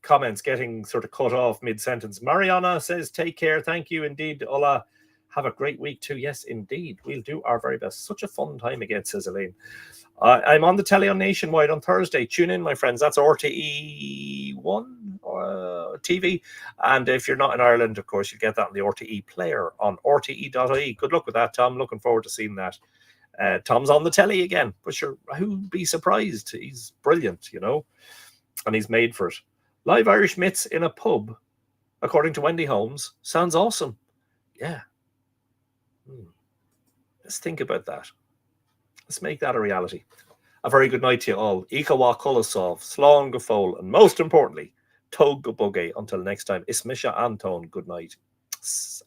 comments getting sort of cut off mid-sentence. Mariana says, take care. Thank you indeed, Ola. Have a great week too. Yes, indeed. We'll do our very best. Such a fun time again, says Elaine. I'm on the telly on Nationwide on Thursday. Tune in, my friends. That's RTE 1 TV. And if you're not in Ireland, of course, you get that on the RTE player on rte.ie. Good luck with that, Tom. Looking forward to seeing that. Tom's on the telly again, but sure, who'd be surprised? He's brilliant, and he's made for it. Live Irish Myths in a pub, according to Wendy Holmes, sounds awesome. Yeah. Let's think about that. Let's make that a reality. A very good night to you all. Ikawa Kulasov, Slán Gafol, and most importantly, Tog Gaboge. Until next time, Ismisha Anton, good night. So